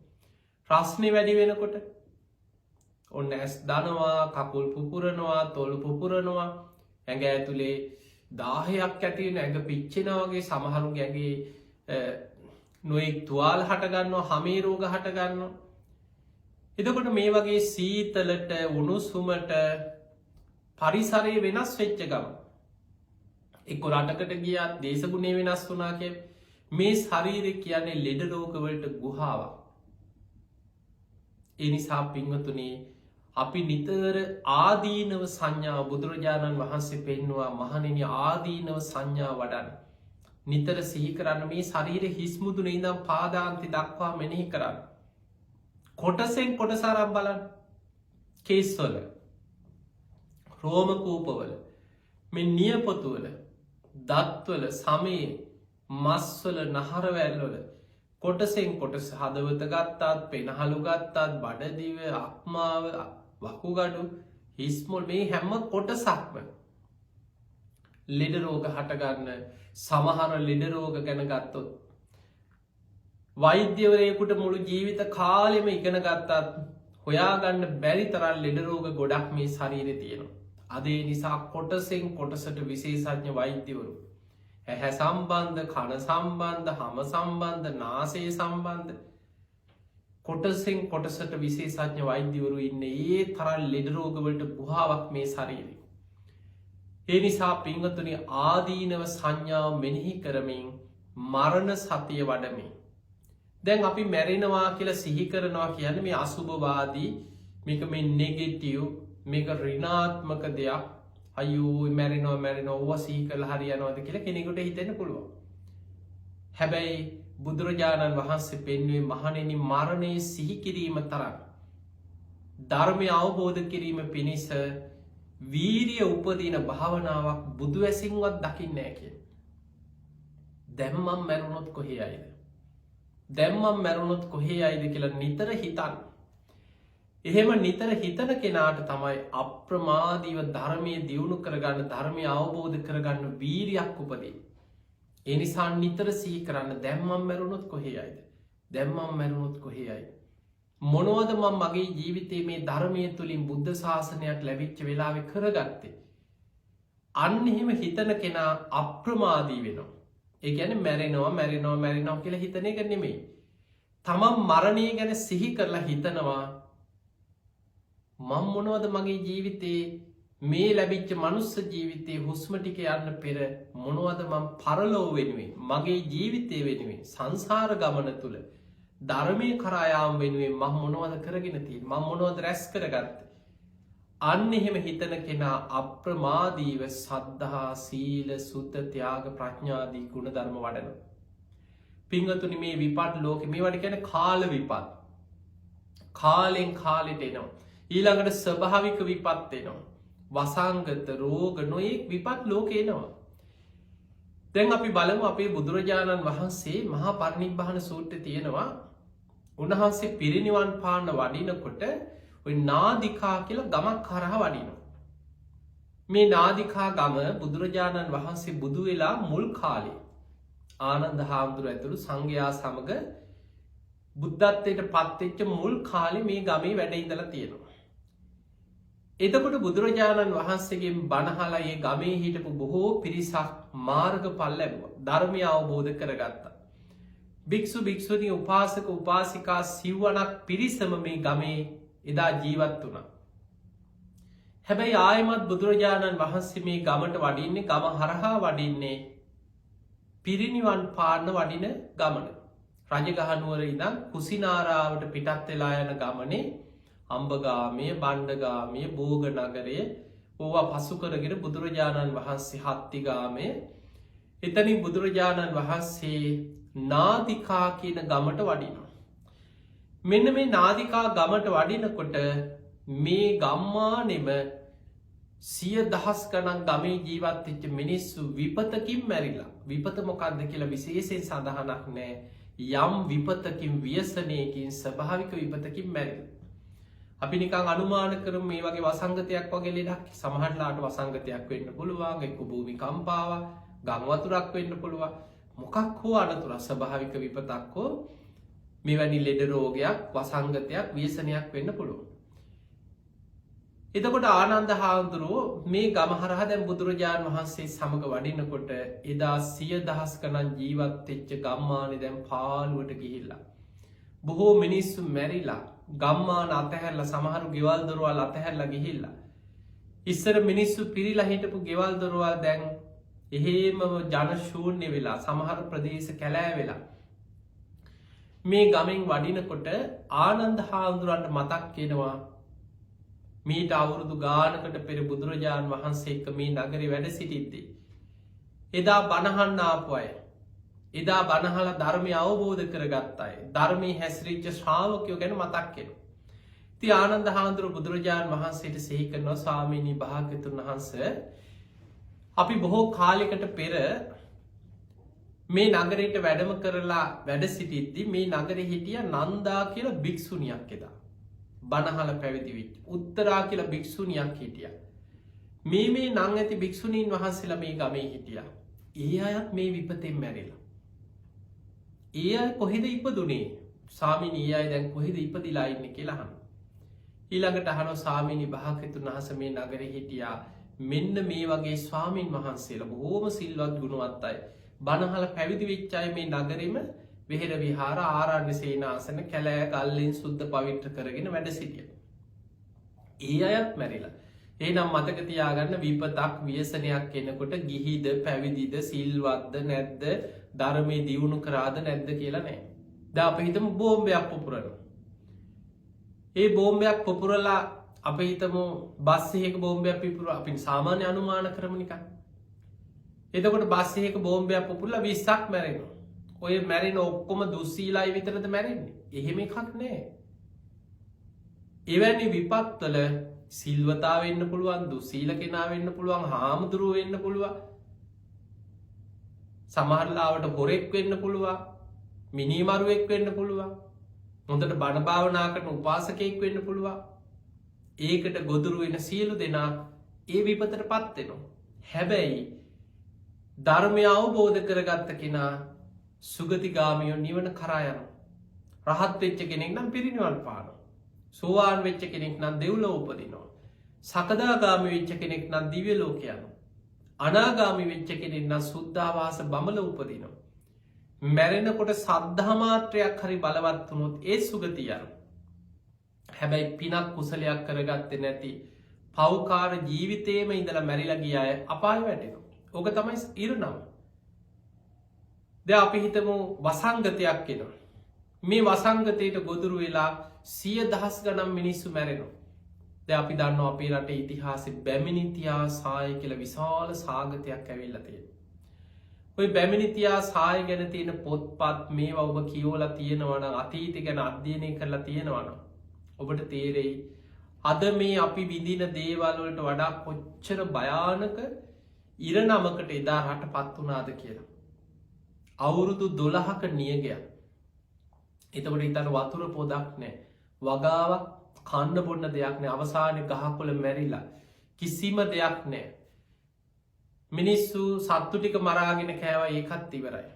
රස්නේ වැඩි වෙනකොට ඔන්න ඇස් දනවා, කකුල් පුපුරනවා, තොල් පුපුරනවා, ඇඟ ඇතුලේ දාහයක් ඇති වෙන, ඇඟ පිච්චෙනවා වගේ, සමහරුගේ ඇඟේ නොයෙක් තුවාල හට ගන්නවා, හමේ රෝග හට ගන්නවා. එතකොට මේ වගේ සීතලට, උණුසුමට පරිසරය වෙනස් වෙච්ච ගමන් එක්ක රටකට ගියත් දේශගුණය වෙනස් වුණා කිය මේ ශරීරය කියන්නේ ලෙඩ රෝග වලට ගුහාවක්. ඒ නිසා පින්වතුනි අපි නිතර ආදීනව සංඥා බුදුරජාණන් වහන්සේ පෙන්නවා මහණෙනි ආදීනව සංඥා වඩන්න. නිතර සිහි කරන්න මේ ශරීරයේ හිස් මුදුනේ ඉඳන් පාදාන්ති දක්වා මෙනෙහි කරන්න. කොටසෙන් කොටස අරන් බලන්න. කේස්වල, රෝම කූපවල, මේ නියපොතුවල, දත්වල, සමේ, මස්වල, නහරවැල්වල කොටසෙන් කොටස හදවත ගත්තාත්, පෙනහළු ගත්තාත්, බඩදිව, අක්මාව, වකුගඩු, හිස්මුල් මේ හැම කොටසක්ම ලෙඩ රෝග හටගන්න. සමහර ලෙඩ රෝග ගැන ගත්තොත් වෛද්‍යවරයෙකුට මුළු ජීවිත කාලෙම ඉගෙන ගත්තත් හොයාගන්න බැරි තරම් ලෙඩ රෝග ගොඩක් මේ ශරීරේ තියෙනවා. අද ඒ නිසා කොටසෙන් කොටසට විශේෂඥ වෛද්‍යවරු ඇහැ සම්බන්ධ, කන සම්බන්ධ, හම සම්බන්ධ, නාසය සම්බන්ධ කොටසෙන් කොටසට විශේෂඥ වෛද්‍යවරු ඉන්නේ. ඒ තරම් ලෙඩ රෝග වලට ගුහාවක් මේ ශරීරේ. ඒ නිසා පින්වතුනි ආදීනව සංඥාව මෙනෙහි කරමින් මරණ සතිය වඩමින් දැන් අපි මැරෙනවා කියලා සිහි කරනවා කියන්නේ මේ අසුභවාදී, මේක මේ නෙගටිව්, මේක ඍණාත්මක දෙයක්. අයියෝ මැරෙනවා ඕවා සිහි කරලා හරියනවද කියලා කෙනෙකුට හිතෙන්න පුළුවන්. හැබැයි බුදුරජාණන් වහන්සේ පෙන්වුවේ මහණෙනි මරණය සිහි කිරීම තරම් ධර්මය අවබෝධ කිරීම පිණිස වීරිය උපදින භාවනාවක් බුදු ඇසින්වත් දකින්නේ නැහැ කියලා. දැන් මම මැරුණොත් කොහේ යයිද? දැන් මම මැරුණොත් කොහේ යයිද කියලා නිතර හිතන්න. එහෙම නිතර හිතන කෙනාට තමයි අප්‍රමාදීව ධර්මයේ දියුණු කරගන්න, ධර්මය අවබෝධ කරගන්න වීරියක් උපදින්නේ. ඒ නිසා නිතර සිහි කරන්න දැන් මම මැරුණොත් කොහේ යයිද? දැන් මම මැරුණොත් කොහේ යයිද? මොනවද මම මගේ ජීවිතයේ මේ ධර්මයේ තුලින් බුද්ධ ශාසනයක් ලැබිච්ච වෙලාවේ කරගත්තේ? අන්න එහෙම හිතන කෙනා අප්‍රමාදී වෙනවා. ඒ කියන්නේ මැරෙනවා කියලා හිතන එක නෙමෙයි. තමන් මරණය ගැන සිහි කරලා හිතනවා මම මොනවද මගේ ජීවිතේ මේ ලැබිච්ච මනුස්ස ජීවිතේ හුස්ම ටික යන්න පෙර මොනවද මම පරලෝව වෙනුවෙන්, මගේ ජීවිතේ වෙනුවෙන්, සංසාර ගමන තුල ධර්මයේ කරා යාම වෙනුවෙන් මම මොනවද කරගෙන තියෙන්නේ, මම මොනවද රැස් කරගත්තේ? අන්න එහෙම හිතන කෙනා අප්‍රමාදීව සද්ධා, සීල, සුත, ත්‍යාග, ප්‍රඥාදී ගුණ ධර්ම වඩනවා. පින්වතුනි මේ විපත් ලෝකෙ මේවට කියන්නේ කාල විපත්. කාලෙන් කාලෙට එනවා. ඊළඟට ස්වභාවික විපත් එනවා. වසංගත, රෝග, නොයෙක් විපත් ලෝකේ එනවා. දැන් අපි බලමු අපේ බුදුරජාණන් වහන්සේ මහා පරිනිබ්බාන සූත්‍රයේ තියෙනවා උන්වහන්සේ පිරිනිවන් පාන්න වඩිනකොට ওই නාදිකා කියලා ගමක් හරහා වඩිනවා. මේ නාදිකා ගම බුදුරජාණන් වහන්සේ බුදු වෙලා මුල් කාලේ ආනන්ද හාමුදුරුවෝ ඇතුළු සංඝයා සමග බුද්ධත්වයට පත් වෙච්ච මුල් කාලේ මේ ගමේ වැඩ ඉඳලා තියෙනවා. එතකොට බුදුරජාණන් වහන්සේගෙන් බණ අහලා මේ ගමේ හිටපු බොහෝ පිරිසක් මාර්ගඵල ලැබුවා. ධර්මය අවබෝධ කරගත්තා. භික්ෂු භික්ෂුණී උපාසක උපාසිකා සිව්වණක් පිරිසම මේ ගමේ එදා ජීවත් වුණා. හැබැයි ආයමත් බුදුරජාණන් වහන්සේ මේ ගමට වඩින්නේ, ගම හරහා වඩින්නේ පිරිනිවන් පාන්න වඩින ගමන. රජගහනුවර ඉඳන් කුසිනාරාවට පිටත් වෙලා යන ගමනේ අම්බගාමිය, බණ්ඩගාමිය, බෝග නගරය ඕවා පසු කරගෙන බුදුරජාණන් වහන්සේ හත්තිගාමේ එතනින් බුදුරජාණන් වහන්සේ නාදිකා කියන ගමට වඩිනවා. මෙන්න මේ නාදිකා ගමට වඩිනකොට මේ ගම්මානෙම 100,000 ගණන් ගමේ ජීවත් වෙච්ච මිනිස්සු විපතකින් මැරිලා. විපත මොකක්ද කියලා විශේෂයෙන් සඳහනක් නැහැ. යම් විපතකින් ව්‍යසනයකින් ස්වභාවික විපතකින් මැරිලා. අපි නිකන් අනුමාන කරමු මේ වගේ වසංගතයක් වගේ ලෙඩක් සමහරట్లాට වසංගතයක් වෙන්න පුළුවන්, එක්ක භූමිකම්පාවක්, ගම් වතුරක් වෙන්න පුළුවන්. මොකක් හෝ අනතුරක් ස්වභාවික විපතක් හෝ මෙවැනි ලෙඩ රෝගයක්, වසංගතයක්, ව්‍යසනයක් වෙන්න පුළුවන්. එතකොට ආනන්ද හාමුදුරුවෝ මේ ගම හරහා දැන් බුදුරජාණන් වහන්සේ සමග වඩිනකොට එදා 100,000 ගණන් ජීවත් වෙච්ච ගම්මානේ දැන් පාළුවට ගිහිල්ලා. බොහෝ මිනිස්සු මැරිලා, ගම්මාන අතහැරලා, සමහරු ගෙවල් දොරවල් අතහැරලා ගිහිල්ලා. ඉස්සර මිනිස්සු පිරීලා හිටපු ගෙවල් දොරවල් දැන් එහෙම ජන ශූන්‍ය වෙලා, සමහර ප්‍රදේශ කැලෑ වෙලා. මේ ගමෙන් වඩිනකොට ආනන්ද හාමුදුරන්ට මතක් වෙනවා මීට අවුරුදු ගානකට පෙර බුදුරජාණන් වහන්සේ එක්ක මේ නගරේ වැඩ සිටිද්දී එදා බණහන්න ආපු අය, එදා බණහලා ධර්මය අවබෝධ කරගත්ත අය, ධර්මයේ හැසිරිච්ච ශ්‍රාවකයෝ ගැන මතක් වෙනවා. ඉතින් ආනන්ද හාමුදුරුවෝ බුදුරජාණන් වහන්සේට සිහි කරනවා, ස්වාමීනි භාග්‍යවතුන් වහන්සේ, අපි බොහෝ කාලයකට පෙර මේ නගරයට වැඩම කරලා වැඩ සිටිද්දී මේ නගරේ හිටිය නන්දා කියලා භික්ෂුණියක් එදා බණහල පැවිදි වෙච්ච උත්තරා කියලා භික්ෂුණියක් හිටියා. මේ නං ඇති භික්ෂුණීන් වහන්සේලා මේ ගමේ හිටියා. ඒ අයත් මේ විපතෙන් මැරිලා. ඒ අය කොහෙද ඉපදුනේ? ස්වාමීනි ඒ අය දැන් කොහෙද ඉපදිලා ඉන්නේ කියලා අහනවා. ඊළඟට අහනවා, ස්වාමීනි භාග්‍යවතුන් වහන්සේ මේ නගරේ හිටියා මෙන්න මේ වගේ ස්වාමින් වහන්සේලා බොහෝම සිල්වත් ගුණවත් අය. බණහල පැවිදි වෙච්ච අය මේ නගරෙම විහෙර විහාර, ආරණ්‍ය සේනාසන, කැලෑ ගල්ලෙන් සුද්ධ පවිත්‍ර කරගෙන වැඩ සිටිය. ඒ අයත් මැරිලා. එහෙනම් මතක තියාගන්න, විපතක් ව්‍යසනයක් එනකොට ගිහිද, පැවිදිද, සිල්වත්ද නැද්ද, ධර්මයේ දියුණු කරාද නැද්ද කියලා නැහැ. දැන් අපි හිතමු බෝම්බයක් පුපුරනවා. ඒ බෝම්බයක් පුපුරලා අපි හිතමු බස් එකක බෝම්බයක් පුපුරලා, අපි සාමාන්‍ය අනුමාන කරමු නිකන්. එතකොට බස් එකක බෝම්බයක් පුපුරලා 20ක් මැරෙනවා. ඔය මැරෙන ඔක්කොම දුස්සීලයි විතරද මැරෙන්නේ? එහෙම එකක් නෑ. එවැනි විපත්වල සිල්වතා වෙන්න පුළුවන්, දුස්සීල කෙනා වෙන්න පුළුවන්, හාමුදුරුවෝ වෙන්න පුළුවන්, සමහරලාවට හොරෙක් වෙන්න පුළුවන්, මිනිමරුවෙක් වෙන්න පුළුවන්, හොඳට බණ භාවනා කරන උපාසකයෙක් වෙන්න පුළුවන්. ඒකට ගොදුරු වෙන සියලු දෙනා ඒ විපතටපත් වෙනවා. හැබැයි ධර්මය අවබෝධ කරගත්ත කෙනා සුගතිගාමියෝ නිවන කරා යනවා. රහත් වෙච්ච කෙනෙක් නම් පිරිනිවන් පානවා. සෝවාන් වෙච්ච කෙනෙක් නම් දෙව්ලොව උපදිනවා. සකදාගාමි වෙච්ච කෙනෙක් නම් දිව්‍ය ලෝක යනවා. අනාගාමි වෙච්ච කෙනෙක් නම් සුද්ධාවාස බඹල උපදිනවා. මැරෙනකොට සද්ධා මාත්‍රයක් හරි බලවත් වුණොත් ඒ සුගතිය යනවා. හැබැයි පිනක් කුසලයක් කරගත්තේ නැති පෞකාර ජීවිතේම ඉඳලා මැරිලා ගිය අය අපාය වැටෙනවා. ඕක තමයි ඉරණම. දැන් අපි හිතමු වසංගතයක් එනවා. මේ වසංගතයට ගොදුරු වෙලා 100,000 ගණන් මිනිස්සු මැරෙනවා. දැන් අපි දන්නවා අපේ රටේ ඉතිහාසෙ බැමිණිතියා සාය කියලා විශාල සාගතයක් ඇවිල්ලා තියෙනවා. ওই බැමිණිතියා සාය ගැන තියෙන පොත්පත් මේවා ඔබ කියවලා තියෙනවා නම්, අතීතය ගැන අධ්‍යයනය කරලා තියෙනවා නම් ඔබට තේරෙයි අද මේ අපි විඳින දේවල් වලට වඩා කොච්චර භයානක ඉරණමකට එදා රටපත් වුණාද කියලා. අවුරුදු 12ක නියගයක්. එතකොට හිතන්න වතුර පොදක් නැහැ. වගාවක්, කන්න බොන්න දෙයක් නැහැ. අවසානයේ ගහකොළ මැරිලා කිසිම දෙයක් නැහැ. මිනිස්සු සත්තු ටික මරාගෙන කෑවා, ඒකත් ඉවරයි.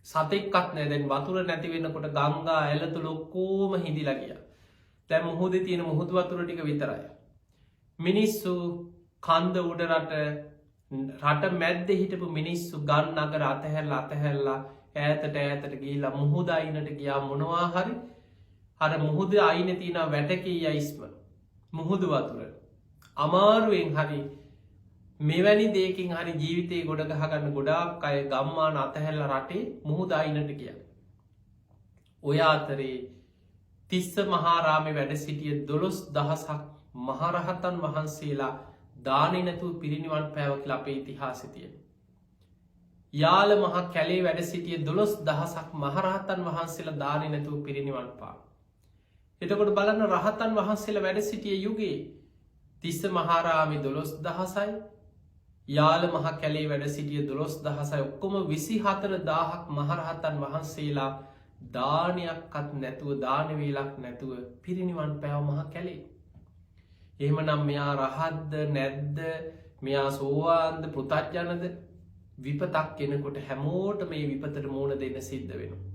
සතෙක්වත් නැහැ. දැන් වතුර නැති වෙනකොට ගංගා ඇලතුළු ඔක්කොම හිඳිලා ගියා. දැන් මුහුදේ තියෙන මුහුදු වතුර ටික විතරයි. මිනිස්සු කන්ද උඩ රට මැද්දේ හිටපු මිනිස්සු ගම් නගර අතහැරලා ඈතට ගිහිල්ලා මුහුද අයිනට ගියා. මොනවා හරි අර මුහුද අයිනේ තියෙන වැටකී යයිස්ම මුහුදු වතුර අමාරුවෙන් හරි මෙවැනි දෙයකින් හරි ජීවිතේ ගොඩ ගහගන්න ගොඩාක් අය ගම්මාන අතහැරලා රටේ මුහුද අයිනට ගියා. ඔය අතරේ තිස්ස මහාරාමේ වැඩ සිටිය 12,000ක් මහරහතන් වහන්සේලා දානේ නැතුව පිරිනිවන් පෑවා කියලා අපේ ඉතිහාසෙ තියෙනවා. යාල මහා කැලේ වැඩ සිටිය 12,000ක් මහරහතන් වහන්සේලා දානේ නැතුව පිරිනිවන් පාන. එතකොට බලන්න රහතන් වහන්සේලා වැඩ සිටිය යුගයේ තිස්ස මහාරාමේ 12,000යි යාල මහා කැලේ වැඩ සිටිය 12,000යි ඔක්කොම 24,000ක් මහරහතන් වහන්සේලා දානයක්වත් නැතුව දාන වේලක් නැතුව පිරිනිවන් පෑව මහා කැලේ. එහෙමනම් මෙයා රහත්ද නැද්ද? මෙයා සෝවාන්ද පෘථග්ජනද? විපතක් කෙනකොට හැමෝට මේ විපතට මුහුණ දෙන්න සිද්ධ වෙනවා.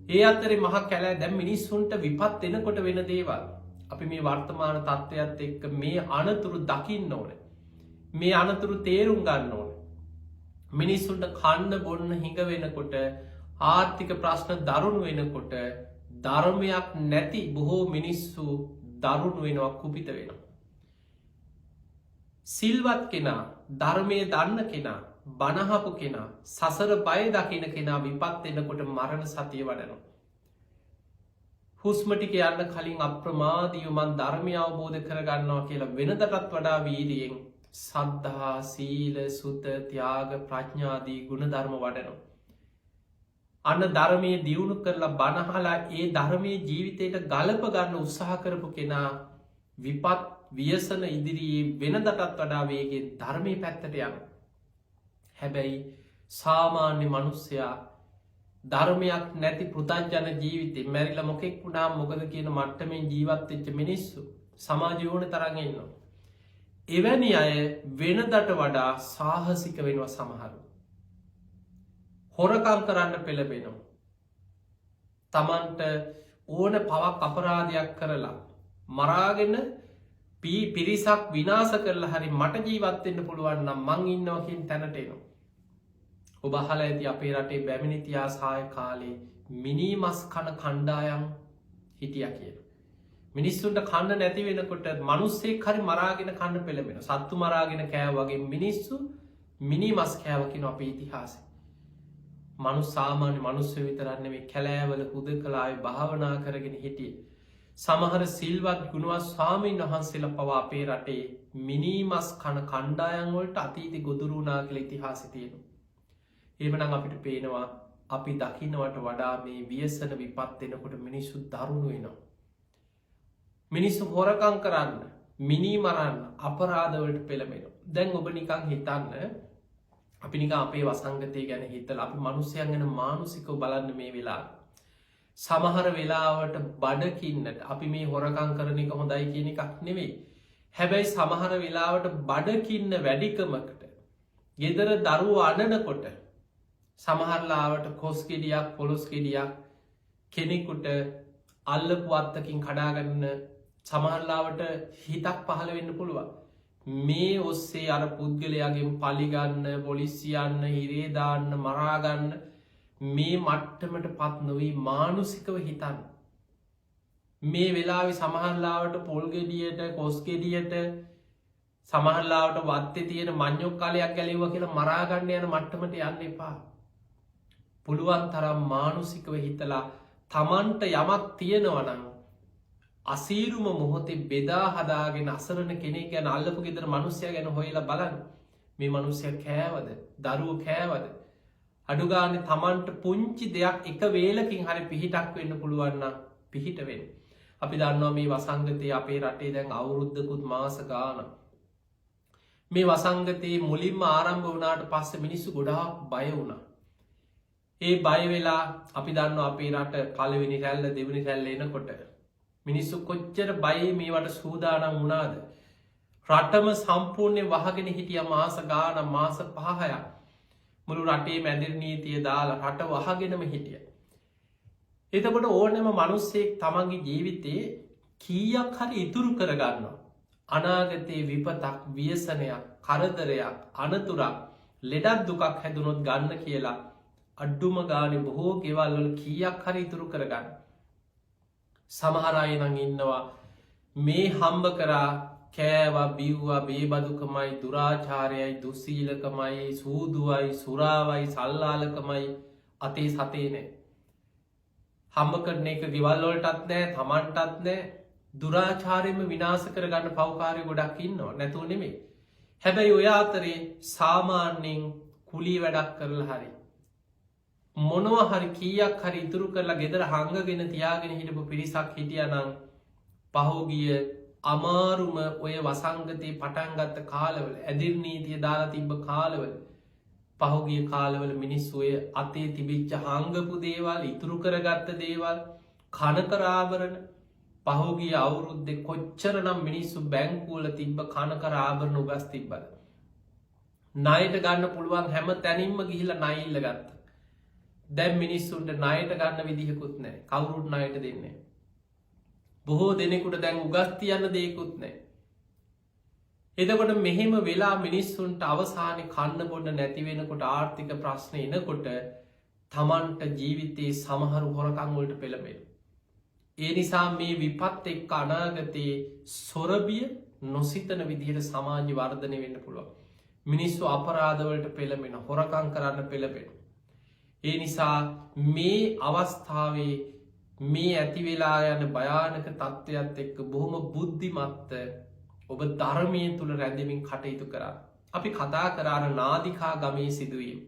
ඒ අතරේ මහා කැලෑ දැන් මිනිස්සුන්ට විපත් එනකොට වෙන දේවල්. අපි මේ වර්තමාන තත්ත්වයත් එක්ක මේ අනතුරු දකින්න ඕනේ. මේ අනතුරු තේරුම් ගන්න ඕනේ. මිනිස්සුන්ට කන්න බොන්න හිඟ වෙනකොට ආර්ථික ප්‍රශ්න දරුණු වෙනකොට ධර්මයක් නැති බොහෝ මිනිස්සු දරුණු වෙනවා කුපිත වෙනවා. සිල්වත් කෙනා ධර්මය දන්න කෙනා බණහපු කෙනා සසර බය දකින කෙනා විපත් එනකොට මරණ සතිය වඩනවා. හුස්ම ටික යන්න කලින් අප්‍රමාදීව මං ධර්මය අවබෝධ කරගන්නවා කියලා වෙනදටත් වඩා වීර්යයෙන් සද්ධා සීල සුත ත්‍යාග ප්‍රඥාදී ගුණධර්ම වඩනවා. අන්න ධර්මයේ දියුණු කරලා බණහලා ඒ ධර්මයේ ජීවිතයට ගලප ගන්න උත්සාහ කරපු කෙනා විපත් ව්‍යසන ඉදිරියේ වෙනදටත් වඩා වේගෙන් ධර්මයේ පැත්තට යනවා. හැබැයි සාමාන්‍ය මනුස්සයා ධර්මයක් නැති පෘථග්ජන ජීවිතේ මැරිලා මොකෙක් වුණා මොකද කියන මට්ටමින් ජීවත් වෙච්ච මිනිස්සු සමාජය ඕනේ තරම් ඉන්නවා. එවැනි අය වෙනදට වඩා සාහසික වෙනවා සමහරු. හොරකම් කරන්න පෙළඹෙනවා. තමන්ට ඕන පවක් අපරාධයක් කරලා මරාගෙන පිරිසක් විනාශ කරලා හරි මට ජීවත් වෙන්න පුළුවන් නම් මං ඉන්නවා කියන තැනට එනවා. ඔබ අහලා ඇති අපේ රටේ බැමිණි ඉතිහාසය කාලේ මිනිමස් කන කණ්ඩායම් හිටියා කියලා. මිනිස්සුන්ට කන්න නැති වෙනකොට මිනිස්සෙක් හරි මරාගෙන කන්න පෙළඹෙනවා. සත්තු මරාගෙන කෑවා වගේ මිනිස්සු මිනිමස් කෑවා කියන අපේ ඉතිහාසය. සාමාන්‍ය මනුස්සය විතරක් නෙමෙයි කැලෑවල හුදකලාවේ භාවනා කරගෙන හිටියේ. සමහර සිල්වත් ගුණවත් ස්වාමීන් වහන්සේලා පවා අපේ රටේ මිනිමස් කන කණ්ඩායම් වලට අතීතේ ගොදුරු වුණා කියලා ඉතිහාසෙ තියෙනවා. එහෙමනම් අපිට පේනවා අපි දකින්නවට වඩා මේ ව්‍යසන විපත් එනකොට මිනිස්සු දරුණු වෙනවා. මිනිස්සු හොරකම් කරන්න, මිනි මරන්න, අපරාධ වලට පෙළඹෙනවා. දැන් ඔබ නිකන් හිතන්න අපි නිකන් අපේ වසංගතය ගැන හිතලා අපි මිනිස්යන් ගැන මානසිකව බලන්න මේ වෙලාවේ. සමහර වෙලාවට බඩකින්නට අපි මේ හොරකම් කරන එක හොඳයි කියන එකක් නෙවෙයි. හැබැයි සමහර වෙලාවට බඩකින්න වැඩිකමකට ගෙදර දරුවෝ අඬනකොට සමහරලාවට කොස් ගෙඩියක් පොලොස් ගෙඩියක් කෙනෙකුට අල්ලපු අත්තකින් කඩාගන්න සමහරලාවට හිතක් පහළ වෙන්න පුළුවන්. මේ ඔස්සේ අර පුද්ගලයාගෙන් පලිගන්න පොලිසියන්න හිරේ දාන්න මරාගන්න මේ මට්ටමට පත් නොවී මානුසිකව හිතන්න. මේ වෙලාවේ සමහරලාවට පොල් ගෙඩියට කොස් ගෙඩියට සමහරලාවට වත්තේ තියෙන මඤ්ඤොක් කාලයක් ගැලෙවුවා කියලා මරාගන්න යන මට්ටමට යන්න එපා. පුළුවන් තරම් මානුසිකව හිතලා තමන්ට යමක් තියෙනවා නම් අසීරුම මොහොතේ බෙදා හදාගෙන අසරණ කෙනෙක් ගැන අල්ලපු ගෙදර මිනිස්සයා ගැන හොයලා බලන්න. මේ මිනිස්සයා කෑවද? දරුවෝ කෑවද? අඩු ගානේ තමන්ට පුංචි දෙයක් එක වේලකින් හරි පිහිටක් වෙන්න පුළුවන් නම් පිහිට වෙන්න. අපි දන්නවා මේ වසංගතයේ අපේ රටේ දැන් අවුරුද්දකුත් මාස ගානක්. මේ වසංගතයේ මුලින්ම ආරම්භ වුණාට පස්සේ මිනිස්සු ගොඩාක් බය වුණා. ඒ බය වෙලා අපි දන්නවා අපේ රට පළවෙනි රැල්ල දෙවෙනි රැල්ල එනකොට මිනිස්සු කොච්චර බයේ මේවට සූදානම් වුණාද? රටම සම්පූර්ණයෙන් වහගෙන හිටියා මාස ගාන මාස 5ක්. මුළු රටේ මැදිරි නීතිය දාලා රට වහගෙනම හිටියා. එතකොට ඕනෑම මිනිස්සෙක් තමන්ගේ ජීවිතේ කීයක් හරි ඉතුරු කරගන්නවා. අනාගතයේ විපතක්, ව්‍යසනයක්, කරදරයක්, අනතුරක්, ලෙඩක් දුකක් හැදුනොත් ගන්න කියලා අඩුම ගානේ බොහෝ ගෙවල් වල කීයක් හරි ඉතුරු කරගන්න. සමහර අය නම් ඉන්නවා මේ හම්බ කරා කෑවා බිව්වා බේබදුකමයි දුරාචාරයයි දුස්සීලකමයි සූදුවයි සුරාවයි සල්ලාලකමයි අතේ සතේ නෑ. හම්බ කරන එක ගෙවල් වලටත් නෑ, තමන්ටත් නෑ. දුරාචාරයෙන්ම විනාශ කරගන්න පව්කාරයෝ ගොඩක් ඉන්නවා. නැතුව නෙමෙයි. හැබැයි ඔය අතරේ සාමාන්‍යයෙන් කුලී වැඩක් කරලා හරි මොනව හරි කීයක් හරි ඉතුරු කරලා ගෙදර හංගගෙන තියාගෙන හිටපු පිරිසක් හිටියනම් පහෝගිය අමාරුම ඔය වසංගතයේ පටන්ගත්ත කාලවල ඇදිර් නීතිය දාලා තිබ්බ කාලවල පහුගිය කාලවල මිනිස්සුය අතේ තිබිච්ච හංගපු දේවල් ඉතුරු කරගත්ත දේවල් කනකරාභරණ පහුගිය අවුරුද්දෙ කොච්චරනම් මිනිස්සු බැංකුවල තිබ්බ කනකරාභරණ උගස් තිබ්බල නයට ගන්න පුළුවන් හැම තැනින්ම ගිහිල නයිල්ල ගත්ත දැම් මිනිස්සුන්ට නයට ගන්න විදිහකුත් නෑ කවුරුත් නයට දෙන්නේ බොහෝ දෙනෙකුට දැන් උගස්තියන්න දෙයකුත් නෑ එදකොට මෙහෙම වෙලා මිනිස්සුන්ට අවසානය කන්න බොන්න නැතිවෙනකොට ආර්ථික ප්‍රශ්නය එනකොට තමන්ට ජීවිතයේ සමහරු හොරකංවලට පෙළමෙන. ඒ නිසා මේ විපත් එක්ක අනාගතයේ සොරබිය නොසිතන විදිහට සමාජ වර්ධනය වෙන්න පුළුව. මිනිස්සු අපරාධවලට පෙළමෙන හොරකං කරන්න පෙළපෙන. ඒ නිසා මේ අවස්ථාවේ මේ ඇතිවෙලා යන භයානක තත්ත්වයක් එක්ක බොහොම බුද්ධිමත්ත ඔබ ධර්මය තුළ රැඳමින් කටයුතු කරා. අපි කතා කරාර නාදිකා ගමේ සිදුවීම.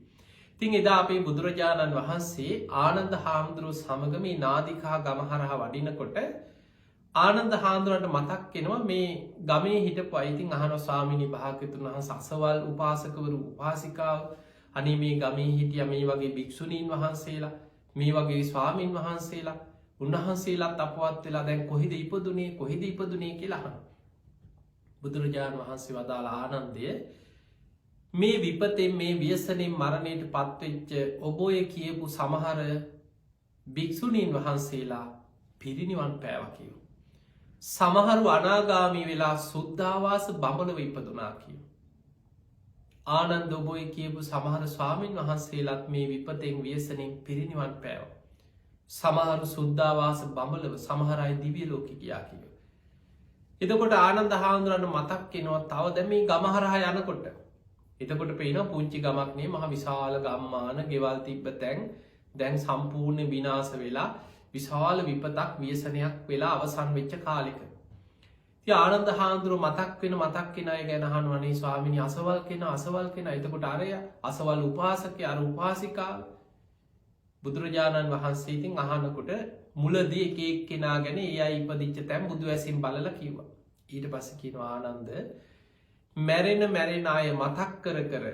තින් එදා අපේ බුදුරජාණන් වහන්සේ ආනන්ද හාමුදුරුව සමග මේ නාදිකා ගමහරහ වඩිනකොට ආනන්ද හාමුදුරන්ට මතක් කෙනවා මේ ගමේ හිටපු අයිතින් අහන ස්වාමිනි භාග්‍යතුන් වහන්සේ අසවල් උපාසකවරු උපාසිකාව අනේ මේ ගමේ හිටිය මේ වගේ භික්ෂුණීන් වහන්සේලා මේ වගේ ස්වාමීන් වහන්සේලා උන්වහන්සේලාත් අපවත් වෙලා දැන් කොහෙද ඉපදුනේ කියලා අහනවා. බුදුරජාණන් වහන්සේ වදාළ ආනන්දය මේ විපතෙන් මේ ව්‍යසනෙන් මරණයට පත්වෙච්ච ඔබෝය කියපු සමහර භික්‍ෂුණීන් වහන්සේලා පිරිනිවන් පෑවකිව. සමහරු අනාගාමී වෙලා සුද්ධවාස බඹලව ඉපදුනා කියව. ආනන්ද ඔබෝය කියපු සමහර ස්වාමීන් වහන්සේලාත් මේ විපතෙන් ව්‍යසනෙන් පිරිනිවන් පෑව. සමහරු සුද්ධවාස බඹලව සමහරයි දිවිය ලෝක ගියා කියව. එතකොට ආනන්ද හාමුදුරන්න මතක් කෙනවා තව දැම මේ ගමහරහා යනකොට එතකොට පේන පුංචි ගමක්නේ මහ විශාල ගම්මාන ගෙවල් තිබ්බ තැන් දැන් සම්පූර්ණ විනාස වෙලා විශාල විපතක් ව්‍යසනයක් වෙලා අවසන් වෙච්ච කාලික ආනන්ද හාමුදුරුව මතක් වෙන අය ගැන අහනවනේ ස්වාමිනී අසවල් කෙන එතකොට අරය අසවල් උපාසකය අර උපාසිකා බුදුරජාණන් වහන්සේ ඉතින් අහනකොට මුලදී එකෙක් කෙනා ගැන ඒ අයි ඉපදිච්ච තැම් බුදු ඇසින් බලල කිව්වා. ඊට පස්ස කියනවා ආනන්ද මැරෙන අය මතක් කර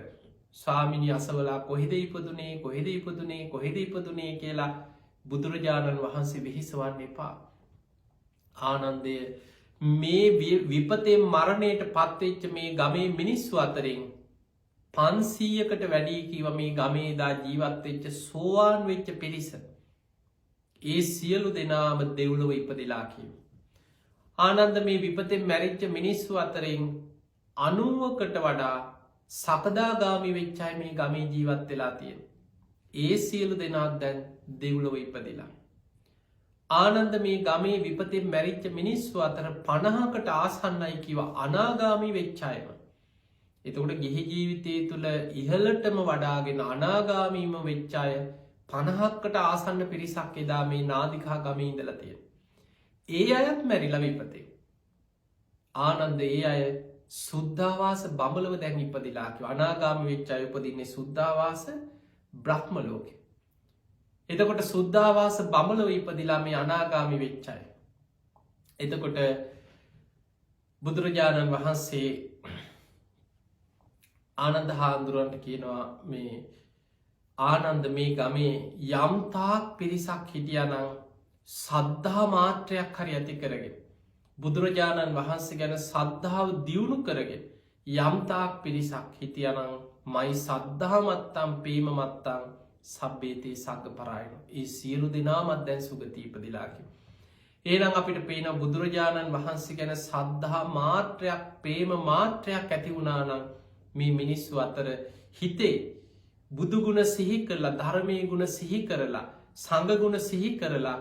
ස්වාමිනි අසවලා කොහෙද ඉපදුනේ කියලා බුදුරජාණන් වහන්සේ විහිසවන්න එපා. ආනන්දය මේ විපතේ මරණයට පත්වෙච්ච මේ ගමේ මිනිස්සු අතරින් 500කට වැඩි කිව මේ ගමේදා ජීවත්වෙච්ච සෝවාන් වෙච්ච පිරිස ඒ සියලු දෙනාම දෙව්ලොව ඉපදිලා කියව. ආනන්ද මේ විපතෙන් මැරිච්ච මිනිස්සු අතරින් 90කට වඩා සකදාගාමි වෙච්චයි මේ ගමේ ජීවත් වෙලා තියෙන. ඒ සියලු දෙනාත් දැන් දෙව්ලොව ඉපදිලා. ආනන්ද මේ ගමේ විපතෙන් මැරිච්ච මිනිස්සු අතර 50කට ආසන්නයි කිව අනාගාමි වෙච්චායම. එතකොට ගිහි ජීවිතය තුළ ඉහලටම වඩාගෙන අනාගාමීම වෙච්චාය 50කට ආසන්න පිරිසක් එදා මේ නාදිකා ගමේ ඉඳලා තියෙන. ඒ අයත් මැරිලා විපතේ. ආනන්ද ඒ අය සුද්ධවාස බඹලව දැන් ඉපදිලා කිව්වා. අනාගාමී වෙච්ච අය උපදින්නේ සුද්ධවාස බ්‍රහ්ම ලෝකේ. එතකොට සුද්ධවාස බඹලව ඉපදිලා මේ අනාගාමී වෙච්ච අය. එතකොට බුදුරජාණන් වහන්සේ ආනන්ද හාමුදුරුවන්ට කියනවා මේ ආනන්ද මේ ගමේ යම්තාක් පිරිසක් හිටියනං සද්ධා මාත්‍රයක් හරි ඇති කරගෙන බුදුරජාණන් වහන්සේ ගැන සද්ධාව දියුණු කරගෙන යම්තාක් පිරිසක් හිටියනං මයි සද්ධාමත්තම් පීමමත්තං සබ්බේතේ සග්ග පරායන ඒ සියලු දෙනාමත් දැන් සුගතීපදිලාකි. ඒනම් අපිට පේන බුදුරජාණන් වහන්සේ ගැන සද්ධා මාත්‍රයක් පේම මාත්‍රයක් ඇති වුණානම් මේ මිනිස්සු අතර හිතේ බුදුගුණ සිහි කරලා ධර්මය ගුණ සිහි කරලා සංගගුණ සිහි කරලා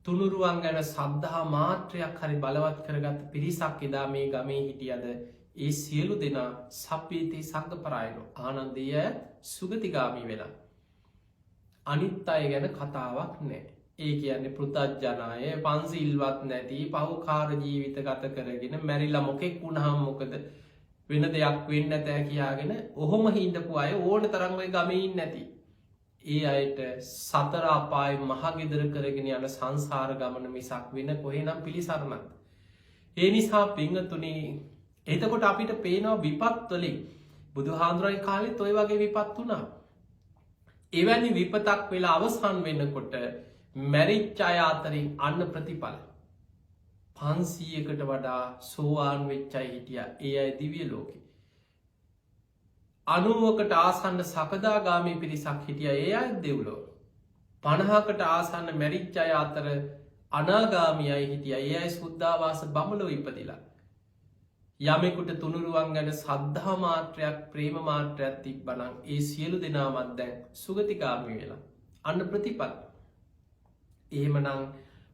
තුනුරුවන් ගැන සද්ධහා මාත්‍රයක් හරි බලවත් කරගත් පිරිසක් එදා මේ ගමේ හිටියද ඒ සියලු දෙනා සප්පීතේ සග්ග පරායනු ආනන්දය සුගතිගාමී වෙලා. අනිත් අය ගැන කතාවක් නෑ. ඒ කියන්නේ පෘතජ්ජනාය පන්සිල්වත් නැති පහුකාර ජීවිත ගත කරගෙන මැරිලා මොකෙක් වුණහම් මොකද වෙන දෙයක් වෙන්න නැතෑ කියාගෙන ඔහොම හින්දපු අය ඕන තරංගය ගමයින් නැති. ඒ අයට සතර අපාය මහගෙදර කරගෙන යන සංසාර ගමන මිසක් වෙන කොහෙනම් පිළිසරණත්. ඒ නිසා පිංහතුනි එතකොට අපිට පේනවා විපත්වලින් බුදු හාදුරයි කාලෙත් ඔය වගේ විපත් වුණා. එවැනි විපතක් වෙලා අවසන් වෙන්නකොට මැරිච්ච අය අතරින් අන්න ප්‍රතිඵල 500කට වඩා සෝවාන් වෙච්චයි හිටිය ඒ අය දිවිය ලෝකෙ. 90කට ආසන්න සකදාගාමී පිරිසක් හිටිය ඒ අය දෙව්ලෝ. 50කට ආසන්න මැරිච්ච අය අතර අනාගාමියයි හිටිය ඒ අය සුද්ධවාස බමුලෝ ඉපදිලා. යමෙකුට තුනුරුවන් ගැන සද්ධා මාත්‍රයක් ප්‍රේම මාත්‍රයක් තිබ්බනං ඒ සියලු දෙනාමත් දැන් සුගතිකාමි වෙලා. අන්න ප්‍රතිපත්. එහෙමනං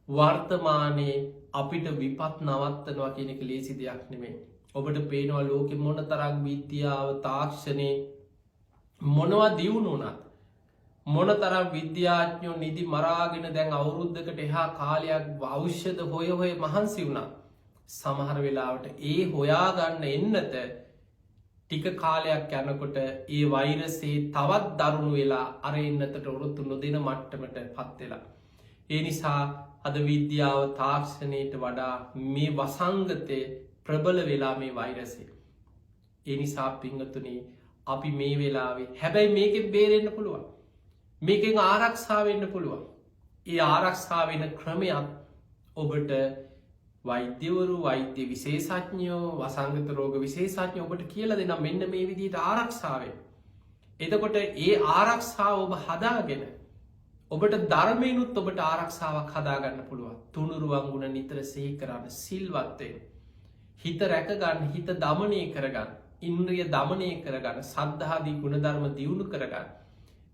වර්තමානයේ අපිට විපත් නවත්තනවා කියනෙක ලේසි දෙයක් නෙමේ. ඔබට පේනවා ලෝකෙ මොන තරක් විද්‍යාව තාක්ෂණය මොනවා දියුණු වනත්. මොන තරම් විද්‍යාඥෝ නිදි මරාගෙන දැන් අවුරුද්ධකට එහා කාලයක් අවශ්‍යද හොය හොය මහන්සි වුණා. සමහර වෙලාවට ඒ හොයාගන්න එන්නත ටික කාලයක් යනකොට ඒ වෛරසේ තවත් දරුණු වෙලා අර එන්නතට ඔරුත්තු නොදෙන මට්ටමට පත්වෙලා. ඒ නිසා අද විද්‍යාව තාක්ෂණයට වඩා මේ වසංගතය ප්‍රබල වෙලා මේ වෛරසය. ඒ නිසා පිංහතුනේ අපි මේ වෙලාවේ හැබැයි මේකෙන් බේරෙන්න්න පුළුවන්. මේකෙන් ආරක්ෂාවෙන්න පුළුවන්. ඒ ආරක්ෂාවෙන ක්‍රමයක් ඔබට වෛද්‍යවරු වෛද්‍ය විශේෂඥයෝ වසංගත රෝග විශේෂඥ ඔබට කියල දෙනම් මෙන්න මේ විදිට ආරක්ෂාවෙන්. එතකොට ඒ ආරක්ෂාව ඔබ හදාගෙන ඔබට ධර්මයනුත් ඔබට ආරක්ෂාවක් හදාගන්න පුළුවන්. තුනුරුවන් ගුණ නිතර සහි කරන්න සිල්වත්තයෙන්. හිත රැකගන්න හිත දමනය කරගන්න ඉන්ද්‍රිය දමනය කරගන්න සද්ධාදී ගුණධර්ම දියුණු කරගන්න.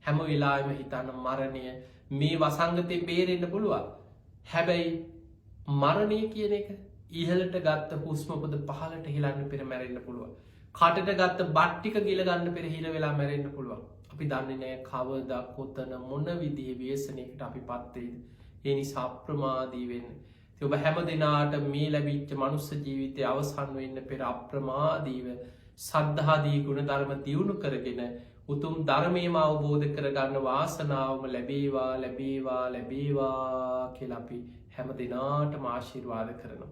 හැම වෙලාම හිතන්න මරණය මේ වසංගතය බේරෙන්න්න පුළුවන්. හැබැයි මරණය කියන එක ඉහලට ගත්ත හුස්මපද පහලට හිලන්න පෙර මැරෙන්න්න පුළුවන්. කටට ගත්ත බට්ටික ගිලගන්න පෙර හිල වෙලා මැරෙන්න්න පුළුවන්. අපි දන්නේ නෑ කවදා කොතන මොන විදිහ ව්‍යසනයකට අපි පත්තේද. ඒ නිසා අප්‍රමාදී වෙන්න. ඔබ හැම දෙනාට මේ ලැබිච්ච මනුස්ස ජීවිතය අවසන් වෙන්න පෙර අප්‍රමාදීව සද්ධාදී ගුණ ධර්ම දියුණු කරගෙන උතුම් ධර්මයම අවබෝධ කරගන්න වාසනාවම ලැබේවා ලැබේවා ලැබේවා කියලපි හැම දෙනාට ආශිර්වාද කරනවා.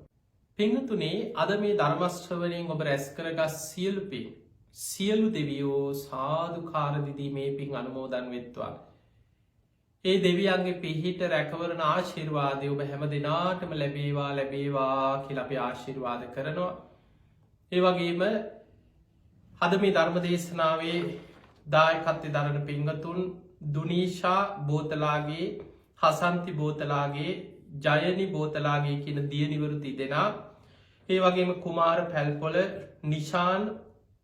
පිංහතුනේ අද මේ ධර්මශ්‍රවනයෙන් ඔබ රැස් කරගස් සියලු පින් සියලු දෙවියෝ සාධකාරදිදී මේ පින් අනුමෝදන් වෙත්වා. ඒ දෙවියන්ගේ පිහිට රැකවරන ආශිර්වාදය ඔබ හැම දෙනාටම ලැබේවා ලැබේවා කියල අපි ආශිර්වාද කරනවා. ඒ වගේම අද මේ ධර්ම දේශනාවේ දායකත්්‍ය දරන පිංගතුන් දුනීෂා බෝතලාගේ හසන්ති බෝතලාගේ ජයනි බෝතලාගේ කියන දියනිවරු තිදෙනා ඒ වගේම කුමාර පැල්පොල නිශාන්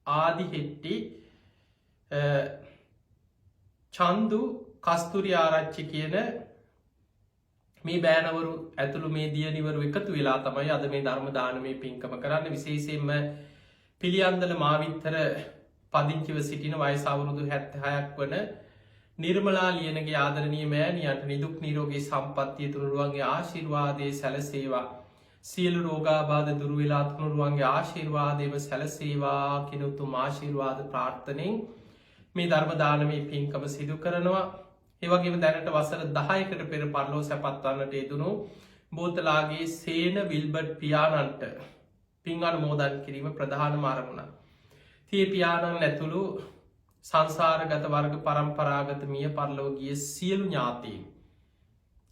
ආදි හෙට්ටි චන්දු කස්තුරි ආරච්චි කියන මේ බෑනවරු ඇතුළු මේ දියනිවරු එකතු වෙලා තමයි අද මේ ධර්ම දානමය පින්කම කරන්න විශේෂයෙන්ම පිළියන්දල මාවිත්තර පදිංචිව සිටින වයසවුරුදු 76ක් වන නිර්මලා ලියනගේ ආදරණීය මෑණියන්ට නිදුක් නිරෝගී සම්පන්නිය තුනුරුවන්ගේ ආශිර්වාදයේ සැලසේවා. සියලු රෝගාබාධ දුරු වෙලා තුනුරුවන්ගේ ආශිර්වාදයම සැලසේවා කියන උතුම් ආශිර්වාද ප්‍රාර්ථනාවෙන් මේ ධර්ම දානමේ පින්කම සිදු කරනවා. ඒ වගේම දැනට වසර 10කට පෙර පරලෝ සැපත්වන්නට යෙදුණු බෝතලාගේ සේන විල්බර්ට් පියාණන්ට පින් අනුමෝදන් කිරීම ප්‍රධානම අරමුණක්. තිය පියාණන් ඇතුළු සංසාරගත වර්ග පරම්පරාගත මිය පරලෝ ගිය සියලු ඥාතීන්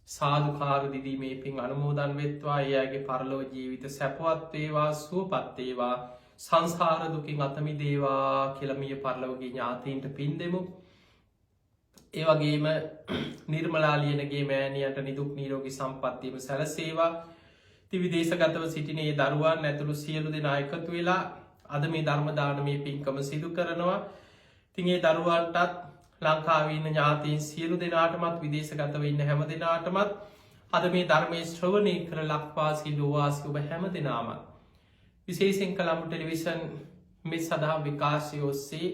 සාධකාර දිදී මේ පින් අනුමෝදන් වෙත්වා. ඒ අයගේ පරලෝ ජීවිත සැපවත්වේවා සුවපත්තේවා සංසාර දුකින් අතමි දේවා කියලමිය පරලෝගේ ඥාතීන්ට පින් දෙමු. ඒ වගේම නිර්මලාලියනගේ මෑණියන්ට නිදුක් නීරෝගී සම්පන්නියම සැලසේවා. තිවිදේශගතව සිටිනේ දරුවන් ඇතුළු සියලු දෙනා එකතු වෙලා අද මේ ධර්ම දානමේ පින්කම සිදු කරනවා. තිගේ දරුවන්ටත් ලංකාවන්න ඥාතීන් සියලු දෙනාටමත් විදේශගතව ඉන්න හැම දෙනාටමත් අද මේ ධර්මය ශ්‍රවණය කර ලක්වාසි ලෝවාසි ඔබ හැම දෙනාමත් විශේෂෙන් කළම්ම ටෙලිවිෂන් මේ සඳහා විකාශය ඔස්සේ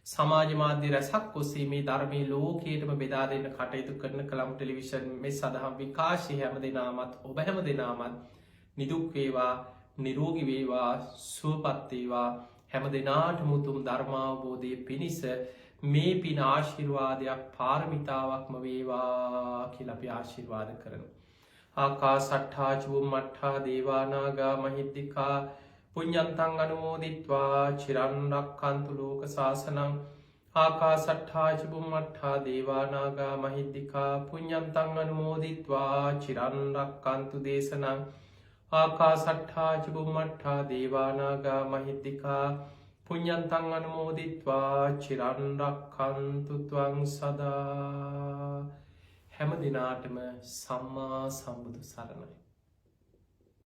සමාජ මාධ්‍ය රැසක් ඔස්සේ මේ ධර්මය ලෝකයටම බෙදා දෙන්න කටයුතු කරන කළම් ටෙලිවිෂන් මේ සඳහා විකාශය හැම දෙනාමත් ඔබ හැම දෙනාමත් නිදුක් වේවා නිරෝගි වේවා සුවපත් වේවා හැම දෙනාටම උතුම් ධර්මාවබෝධය පිණිස මේ පින ආශිර්වාදයක් පාරමිතාවක්ම වේවා කියලා අපි ආශිර්වාද කරමු. ආකාසට්ඨා චුම්මට්ඨා දේවානාගා මහිද්దికා පුඤ්ඤන්තං අනුමෝදිත්වා චිරන් රක්ඛන්තු ලෝක සාසනං. ආකාසට්ඨා චුම්මට්ඨා දේවානාගා මහිද්దికා පුඤ්ඤන්තං අනුමෝදිත්වා චිරන් රක්ඛන්තු දේශනං. ආකාසට්ඨා චුම්මට්ඨා දේවානාගා මහිද්దికා පුඤ්ඤන්තං අනුමෝදිත්වා චිරන් රක්ඛන්තු ත්වං සදා. හැම දිනාටම සම්මා සම්බුදු සරණයි.